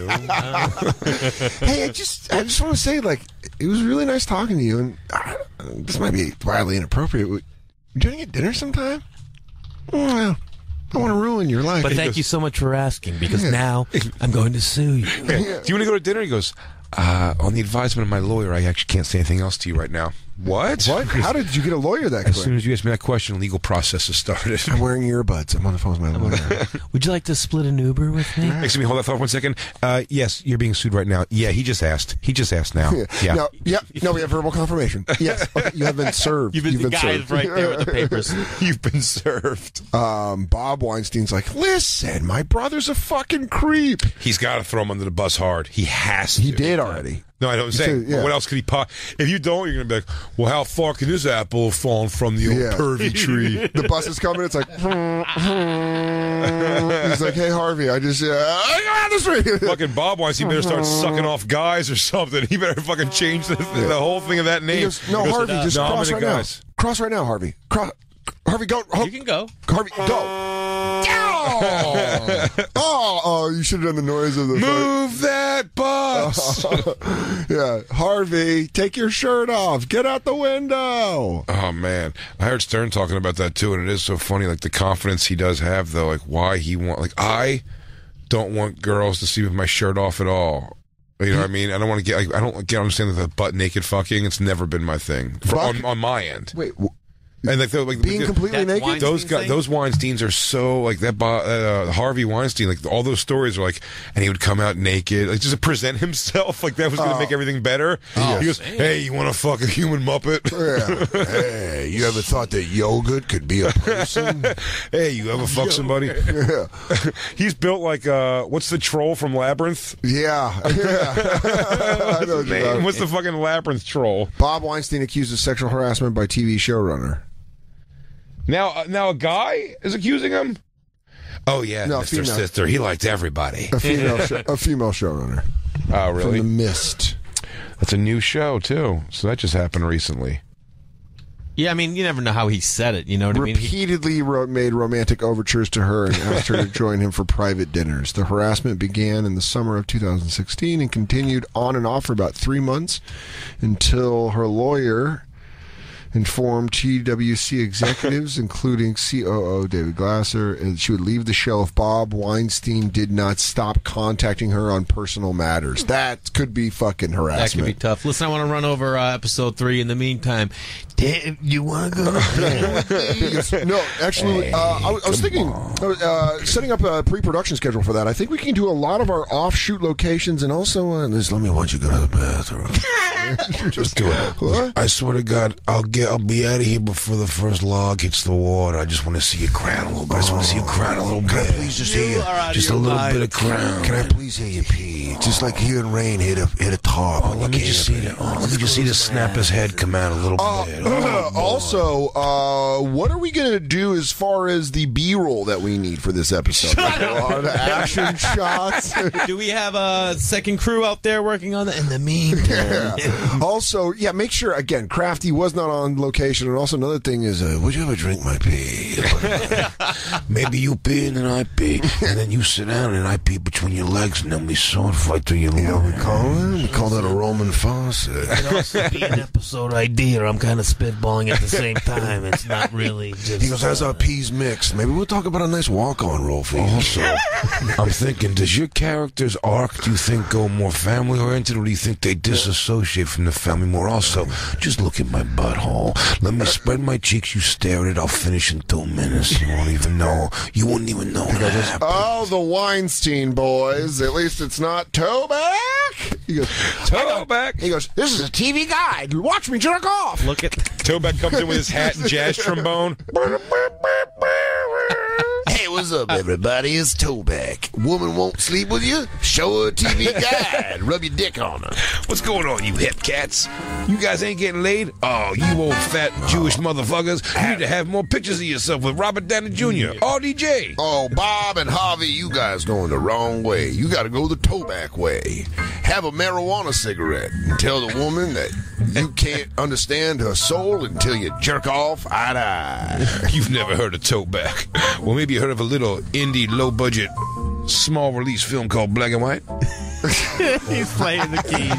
S3: Hey, I just want to say, like, it was really nice talking to you, and this might be wildly inappropriate. You doing at dinner sometime? Well, I want to ruin your life.
S12: But thank you so much for asking, because now I'm going to sue you.
S2: Yeah. Do you want to go to dinner? He goes, on the advisement of my lawyer, I actually can't say anything else to you right now. What?
S3: How did you get a lawyer that quick?
S2: As soon as you asked me that question, legal process has started.
S3: I'm wearing earbuds. I'm on the phone with my lawyer.
S12: Would you like to split an Uber with me?
S2: Excuse me, hold that thought 1 second. Yes, you're being sued right now. Yeah, he just asked. He just asked now. Yeah.
S3: No, we have verbal confirmation. Yes, okay, you have been served.
S12: You've been served. Right there with the papers.
S2: You've been served.
S3: Bob Weinstein's like, listen, my brother's a fucking creep.
S2: He's got to throw him under the bus hard. He has to.
S3: He did already.
S2: No, I don't say. What else could he if you don't, you're going to be like, well, how far can this apple have fallen from the old pervy tree?
S3: The bus is coming. It's like, he's like, hey, Harvey, I got the street.
S2: Fucking Bob Weinstein better start sucking off guys or something. He better fucking change the whole thing of that name.
S3: He goes, Harvey, just cross right now. Cross right now, Harvey. Harvey, go.
S12: You can go.
S3: Harvey, go. You should have done the noise of the
S2: move that bus.
S3: Yeah, Harvey, take your shirt off. Get out the window.
S2: Oh man, I heard Stern talking about that too, and it is so funny. Like the confidence he does have, though. Like why he I don't want girls to see me with my shirt off at all. You know what I mean? I don't want to get. I don't understand the butt naked fucking. It's never been my thing on my end.
S3: Wait.
S2: And
S3: being completely naked,
S2: those Weinsteins are so like that. Harvey Weinstein, like all those stories are like, and he would come out naked, like just to present himself, like that was going to make everything better. He goes, "Hey, you want to fuck a human Muppet?
S10: Hey, you ever thought that yogurt could be a person?
S2: Hey, you ever fuck somebody?
S3: Yeah.
S2: He's built like what's the troll from Labyrinth?
S3: Yeah. I know
S2: what's the fucking Labyrinth troll?
S3: Bob Weinstein accused of sexual harassment by TV showrunner.
S2: Now a guy is accusing him? Oh, yeah,
S3: no,
S2: Mr. Sister. He liked everybody.
S3: A female showrunner.
S2: Oh, really?
S3: From The Mist.
S2: That's a new show, too. So that just happened recently.
S12: Yeah, I mean, you never know how he said it. You know what I mean?
S3: Repeatedly made romantic overtures to her and asked her to join him for private dinners. The harassment began in the summer of 2016 and continued on and off for about 3 months until her lawyer informed TWC executives, including COO David Glasser, and she would leave the show if Bob Weinstein did not stop contacting her on personal matters. That could be fucking harassment.
S12: That could be tough. Listen, I want to run over episode 3 in the meantime. Damn, you want to go?
S3: No, actually, I was thinking, setting up a pre-production schedule for that. I think we can do a lot of our offshoot locations and also,
S10: just let me watch you go to the bathroom.
S2: Just do it.
S3: What?
S10: I swear to God, I'll be out of here before the first log hits the water. I just want to see you crown a little bit. I just want to see you crown a little bit. Can I please just hear you? Just a little bit of crown. Can I please hear you pee? Just like hearing rain hit a top.
S2: Let me just see the snapper's head come out a little bit.
S3: Also, what are we going to do as far as the B-roll that we need for this episode? Like a lot of action shots.
S12: Do we have a second crew out there working on that in the meantime?
S3: Also, make sure, again, Crafty was not on location. And also another thing is,
S10: would you ever drink my pee? Maybe you pee and then I pee. And then you sit down and I pee between your legs and then we sword fight to your lung. We call that a Roman faucet.
S14: It could also be an episode idea. I'm kind of spitballing at the same time. It's not really just...
S10: He goes, as our peas mixed, maybe we'll talk about a nice walk-on role for you. Also, I'm thinking, does your character's arc, do you think, go more family-oriented, or do you think they disassociate from the family more? Also, just look at my butthole. Let me spread my cheeks, you stare at it, I'll finish in 2 minutes. You won't even know. You wouldn't even know what happened.
S3: Oh, the Weinstein boys. At least it's not Toback. He goes,
S2: Toback.
S3: He goes, this is a TV guide. Watch me jerk off.
S12: Look at...
S2: Toback comes in with his hat and jazz trombone.
S10: what's up, everybody? It's Toback. Woman won't sleep with you? Show her a TV guide. Rub your dick on her.
S2: What's going on, you hip cats? You guys ain't getting laid? Oh, you old fat Jewish motherfuckers. You need to have more pictures of yourself with Robert Downey Jr. RDJ.
S10: Oh, Bob and Harvey, you guys going the wrong way. You got to go the Toback way. Have a marijuana cigarette and tell the woman that you can't understand her soul until you jerk off eye to eye.
S2: You've never heard of Toback. Well, maybe you heard of a little indie, low-budget, small-release film called Black and White?
S12: He's playing the keys.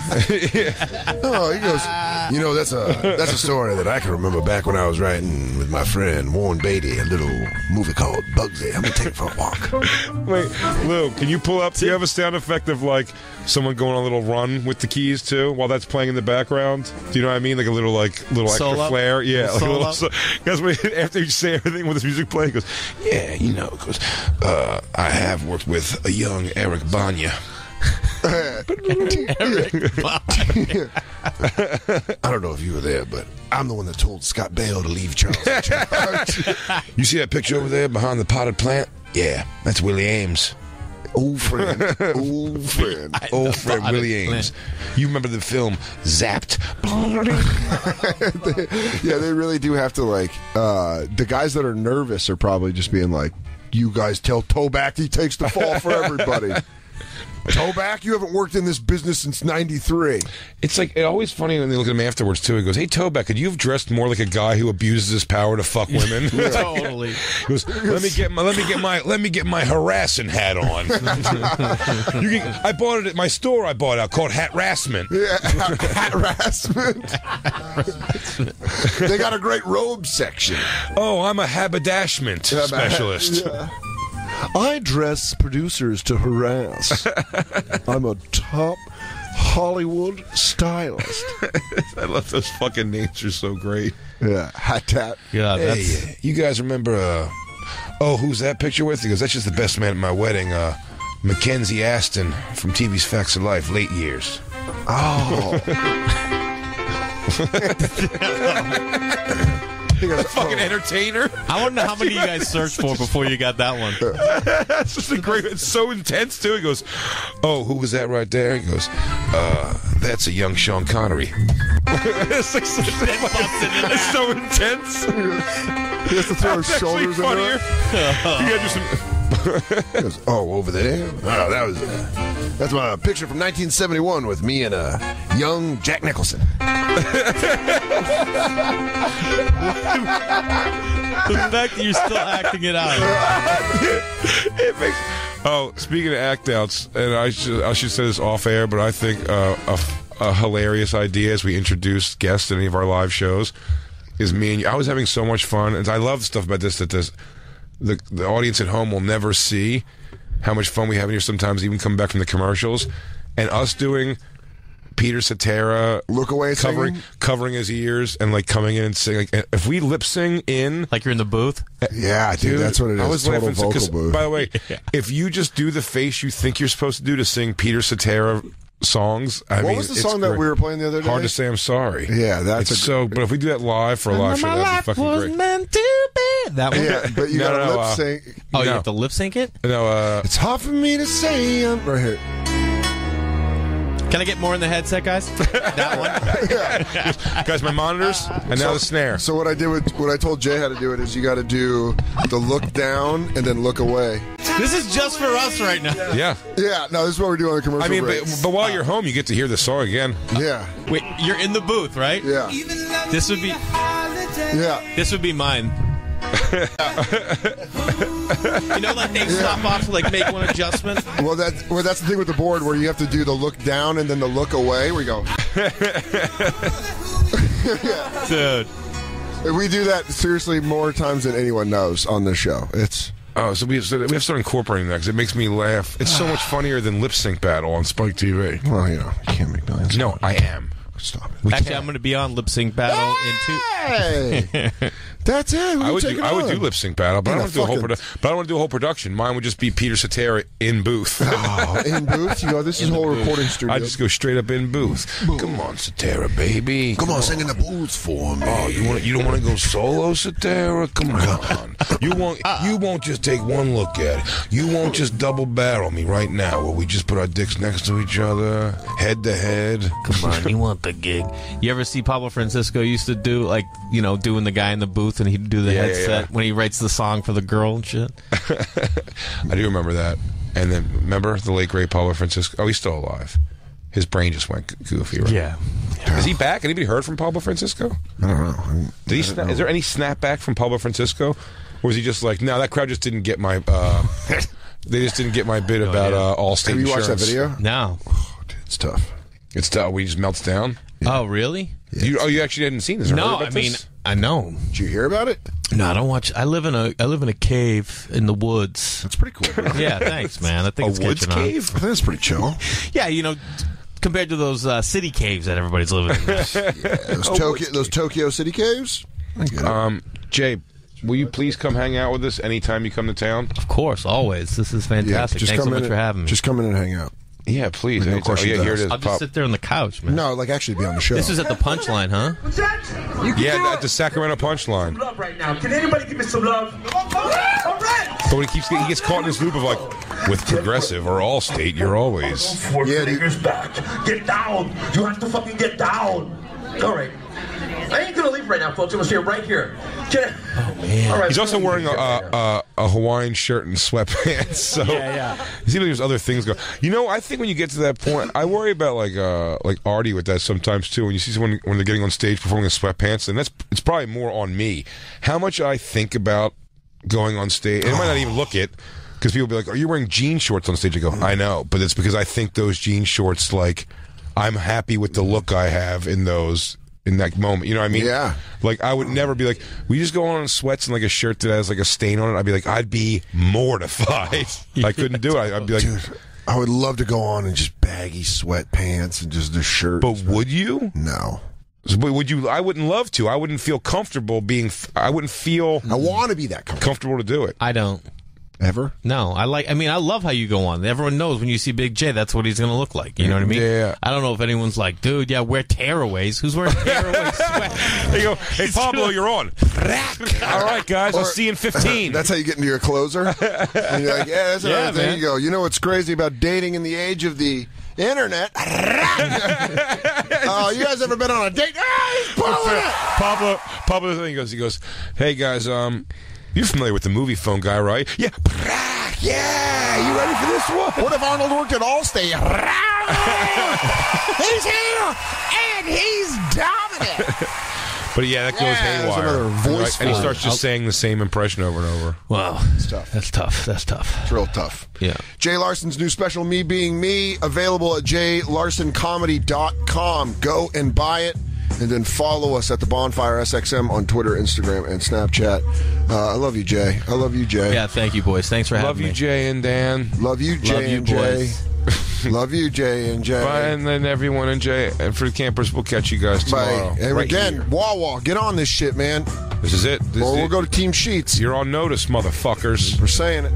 S10: Yeah. Oh, he goes, you know, that's a story that I can remember back when I was writing with my friend Warren Beatty, a little movie called Bugsy. I'm going to take it for a walk.
S2: Wait, Lou, can you pull up? Do you have a sound effect of, like, someone going on a little run with the keys, too, while that's playing in the background? Do you know what I mean? Like a little extra flair? Yeah. Like a little, because after you say everything with this music playing, he goes, yeah, you know, because I have worked with a young Eric Banya.
S10: I don't know if you were there, but I'm the one that told Scott Bale to leave Charles.
S2: You see that picture over there behind the potted plant? Yeah, that's Willie Ames.
S10: Old friend.
S2: Old friend Willie Ames. You remember the film Zapped?
S3: Yeah, they really do have to, like, the guys that are nervous are probably just being like, you guys tell Toback he takes the fall for everybody. Toback, you haven't worked in this business since '93.
S2: It's like, it's always funny when they look at him afterwards, too. He goes, hey, Toback, could you have dressed more like a guy who abuses his power to fuck women?
S12: Totally.
S2: He goes, let me get my harassing hat on. I bought it at my store. I bought out called Hat-rassment.
S3: Yeah, Hat-rassment. They got a great robe section.
S2: Oh, I'm a haberdashment specialist.
S3: Yeah. I dress producers to harass. I'm a top Hollywood stylist.
S2: I love those fucking names. Are so great.
S3: Yeah, Hat Tat.
S12: Yeah,
S2: hey, you guys remember? Who's that picture with? He goes, that's just the best man at my wedding. Mackenzie Aston from TV's Facts of Life, late years.
S3: Oh.
S2: A fucking entertainer.
S12: I want to know how many you guys searched for before you got that one.
S2: That's just a great. It's so intense too. He goes, "Oh, who was that right there?" He goes, "That's a young Sean Connery." It's like it's so intense.
S3: He has to throw his shoulders in there.
S2: You gotta do some.
S3: He goes, oh, over there. Oh, that's my picture from 1971 with me and a young Jack Nicholson.
S12: The fact that you're still acting it out.
S2: It makes. Oh, speaking of act outs, and I should say this off air, but I think a hilarious idea as we introduce guests in any of our live shows is me and you. I was having so much fun, and I love stuff about this that the audience at home will never see how much fun we have in here. Sometimes even coming back from the commercials, and us doing Peter Cetera
S3: look away
S2: covering his ears and like coming in and singing. Like, if we lip sing in,
S12: like you're in the booth.
S3: Yeah, dude, that's what it is.
S2: I was
S3: total
S2: laughing
S3: vocal booth.
S2: By the way, if you just do the face you think you're supposed to do to sing Peter Cetera songs,
S3: what was the song that we were playing the other day?
S2: Hard to say I'm sorry.
S3: Yeah, that's
S2: but if we do that live for a live show, that'd be fucking great.
S12: Meant to be. That one.
S3: Yeah, but you gotta lip sync.
S12: Oh, you have to lip sync it?
S2: No,
S3: it's hard for me to say. I'm right here.
S12: Can I get more in the headset, guys? That one.
S3: Yeah.
S2: Guys, my monitors, and now the snare.
S3: So what I told Jay how to do it is you got to do the look down and then look away.
S12: This is just for us right now.
S2: Yeah.
S3: Yeah. No, this is what we're doing on the commercial.
S2: I mean,
S3: breaks.
S2: but while you're home, you get to hear the song again.
S3: Yeah.
S12: Wait, you're in the booth, right?
S3: Yeah.
S12: This would be.
S3: Yeah.
S12: This would be mine. You know, like they stop off to like make one adjustment.
S3: Well, that's the thing with the board where you have to do the look down and then the look away. We go.
S12: Dude,
S3: we do that seriously more times than anyone knows on this show. It's.
S2: Oh, so we have to start incorporating that because it makes me laugh. It's so much funnier than Lip Sync Battle on Spike TV.
S3: Well, you know, you can't make millions.
S2: No, I am.
S3: stop it.
S12: Actually, I'm going to be on Lip Sync Battle in 2.
S3: That's it.
S2: I would do lip sync battle, but I don't want to do a whole production. But I don't want to do a whole production. Mine would just be Peter Cetera in booth.
S3: In booth? You go, this is whole recording studio.
S2: I just go straight up in booth. Come on, Cetera, baby.
S10: Come on, sing in the booth for me.
S2: Oh, you don't want to go solo, Cetera? Come on. You won't just take one look at it. You won't just double barrel me right now, where we just put our dicks next to each other, head to head.
S14: Come on, you want the gig?
S12: You ever see Pablo Francisco used to do, like, you know, doing the guy in the booth, and he'd do the headset when he writes the song for the girl and shit?
S2: I do remember that. And then, remember the late, great Pablo Francisco? Oh, he's still alive. His brain just went goofy, right?
S12: Yeah.
S2: Is he back? Anybody heard from Pablo Francisco?
S3: I don't know.
S2: Is there any snapback from Pablo Francisco? Or was he just like, no, that crowd just didn't get my... they just didn't get my bit about Allstate
S3: Have you watched
S2: insurance.
S3: that video?
S12: No.
S3: Oh, dude, it's tough.
S2: It's tough. We just melts down?
S12: Yeah. Oh, really?
S2: Yeah. You actually hadn't seen this?
S12: No, I mean, I know.
S3: Did you hear about it?
S12: No, I don't watch. I live in a cave in the woods.
S3: That's pretty cool, bro.
S12: Yeah, thanks, man. I think it's
S2: woods
S12: catching on.
S2: cave?
S3: I think that's pretty chill.
S12: Yeah, you know, compared to those city caves that everybody's living in.
S3: Those Tokyo City caves? I get it.
S2: Jay, will you please come hang out with us anytime you come to town?
S12: Of course, always. This is fantastic. Thanks so much for having me.
S3: Just come in and hang out.
S2: Yeah, please.
S3: No questions
S2: here it
S3: asked.
S2: is.
S12: I'll just sit there on the couch, man.
S3: No, like actually be on the show.
S12: This is at the Punchline, huh?
S2: Yeah, at the Sacramento Punchline.
S15: Love right now. Can anybody give me some love? All right.
S2: But when he gets caught in this loop of like, with Progressive or Allstate, you're always...
S15: Four fingers back. Get down. You have to fucking get down. All right. I ain't gonna leave right now, folks. I'm gonna stay right here.
S12: Oh man!
S15: All right,
S2: he's also wearing a Hawaiian shirt and sweatpants. So
S12: yeah.
S2: It seems like there's other things going. You know, I think when you get to that point, I worry about like Artie with that sometimes too. When you see someone when they're getting on stage performing in sweatpants, and it's probably more on me. How much I think about going on stage, and I might not even look it. Because people be like, "Are you wearing jean shorts on stage?" I go, "I know," but it's because I think those jean shorts, like, I'm happy with the look I have in those. In that moment, you know what I mean?
S3: Yeah.
S2: Like, I would never be like, we just go on in sweats and like a shirt that has like a stain on it. I'd be like, I'd be mortified. I couldn't do it. I'd be like,
S3: dude, I would love to go on in just baggy sweatpants and just the shirt.
S2: But would you?
S3: No.
S2: But would you? I wouldn't love to. I wouldn't feel comfortable being. I wouldn't feel.
S3: I want to be that
S2: comfortable to do it.
S12: I don't.
S3: Ever?
S12: No, I love how you go on. Everyone knows when you see Big J, that's what he's going to look like. You know what I mean?
S2: Yeah.
S12: I don't know if anyone's like, dude, yeah, wear tearaways. Who's wearing tearaway sweat?
S2: They go, hey, Pablo, you're on. All right, guys, I'll see you in 15.
S3: That's how you get into your closer. And you're like, yeah, that's another thing.
S12: Man.
S3: You go, you know what's crazy about dating in the age of the internet? Oh, you guys ever been on a date?
S2: Pablo, he goes, hey, guys, you're familiar with the movie phone guy, right? Yeah. Yeah. You ready for this one?
S3: What if Arnold worked at Allstate?
S10: He's here, and he's dominant.
S2: But yeah, that goes haywire.
S3: Voice
S2: and he starts just saying the same impression over and over.
S12: Wow.
S3: It's tough.
S12: That's tough.
S3: It's real tough.
S12: Yeah.
S3: Jay Larson's new special, Me Being Me, available at jlarsoncomedy.com. Go and buy it. And then follow us at the Bonfire SXM on Twitter, Instagram, and Snapchat. I love you, Jay. I love you, Jay.
S12: Yeah, thank you, boys. Thanks for having me.
S2: Love you, Jay and Dan.
S3: Love you, Jay and Jay. Love you, Jay and Jay.
S2: Bye, and then everyone and Jay. And for the campers, we'll catch you guys tomorrow.
S3: Bye. And
S2: right
S3: again,
S2: here.
S3: Wawa, get on this shit, man.
S2: This is it.
S3: Or we'll go to Team Sheets.
S2: You're on notice, motherfuckers.
S3: We're saying it.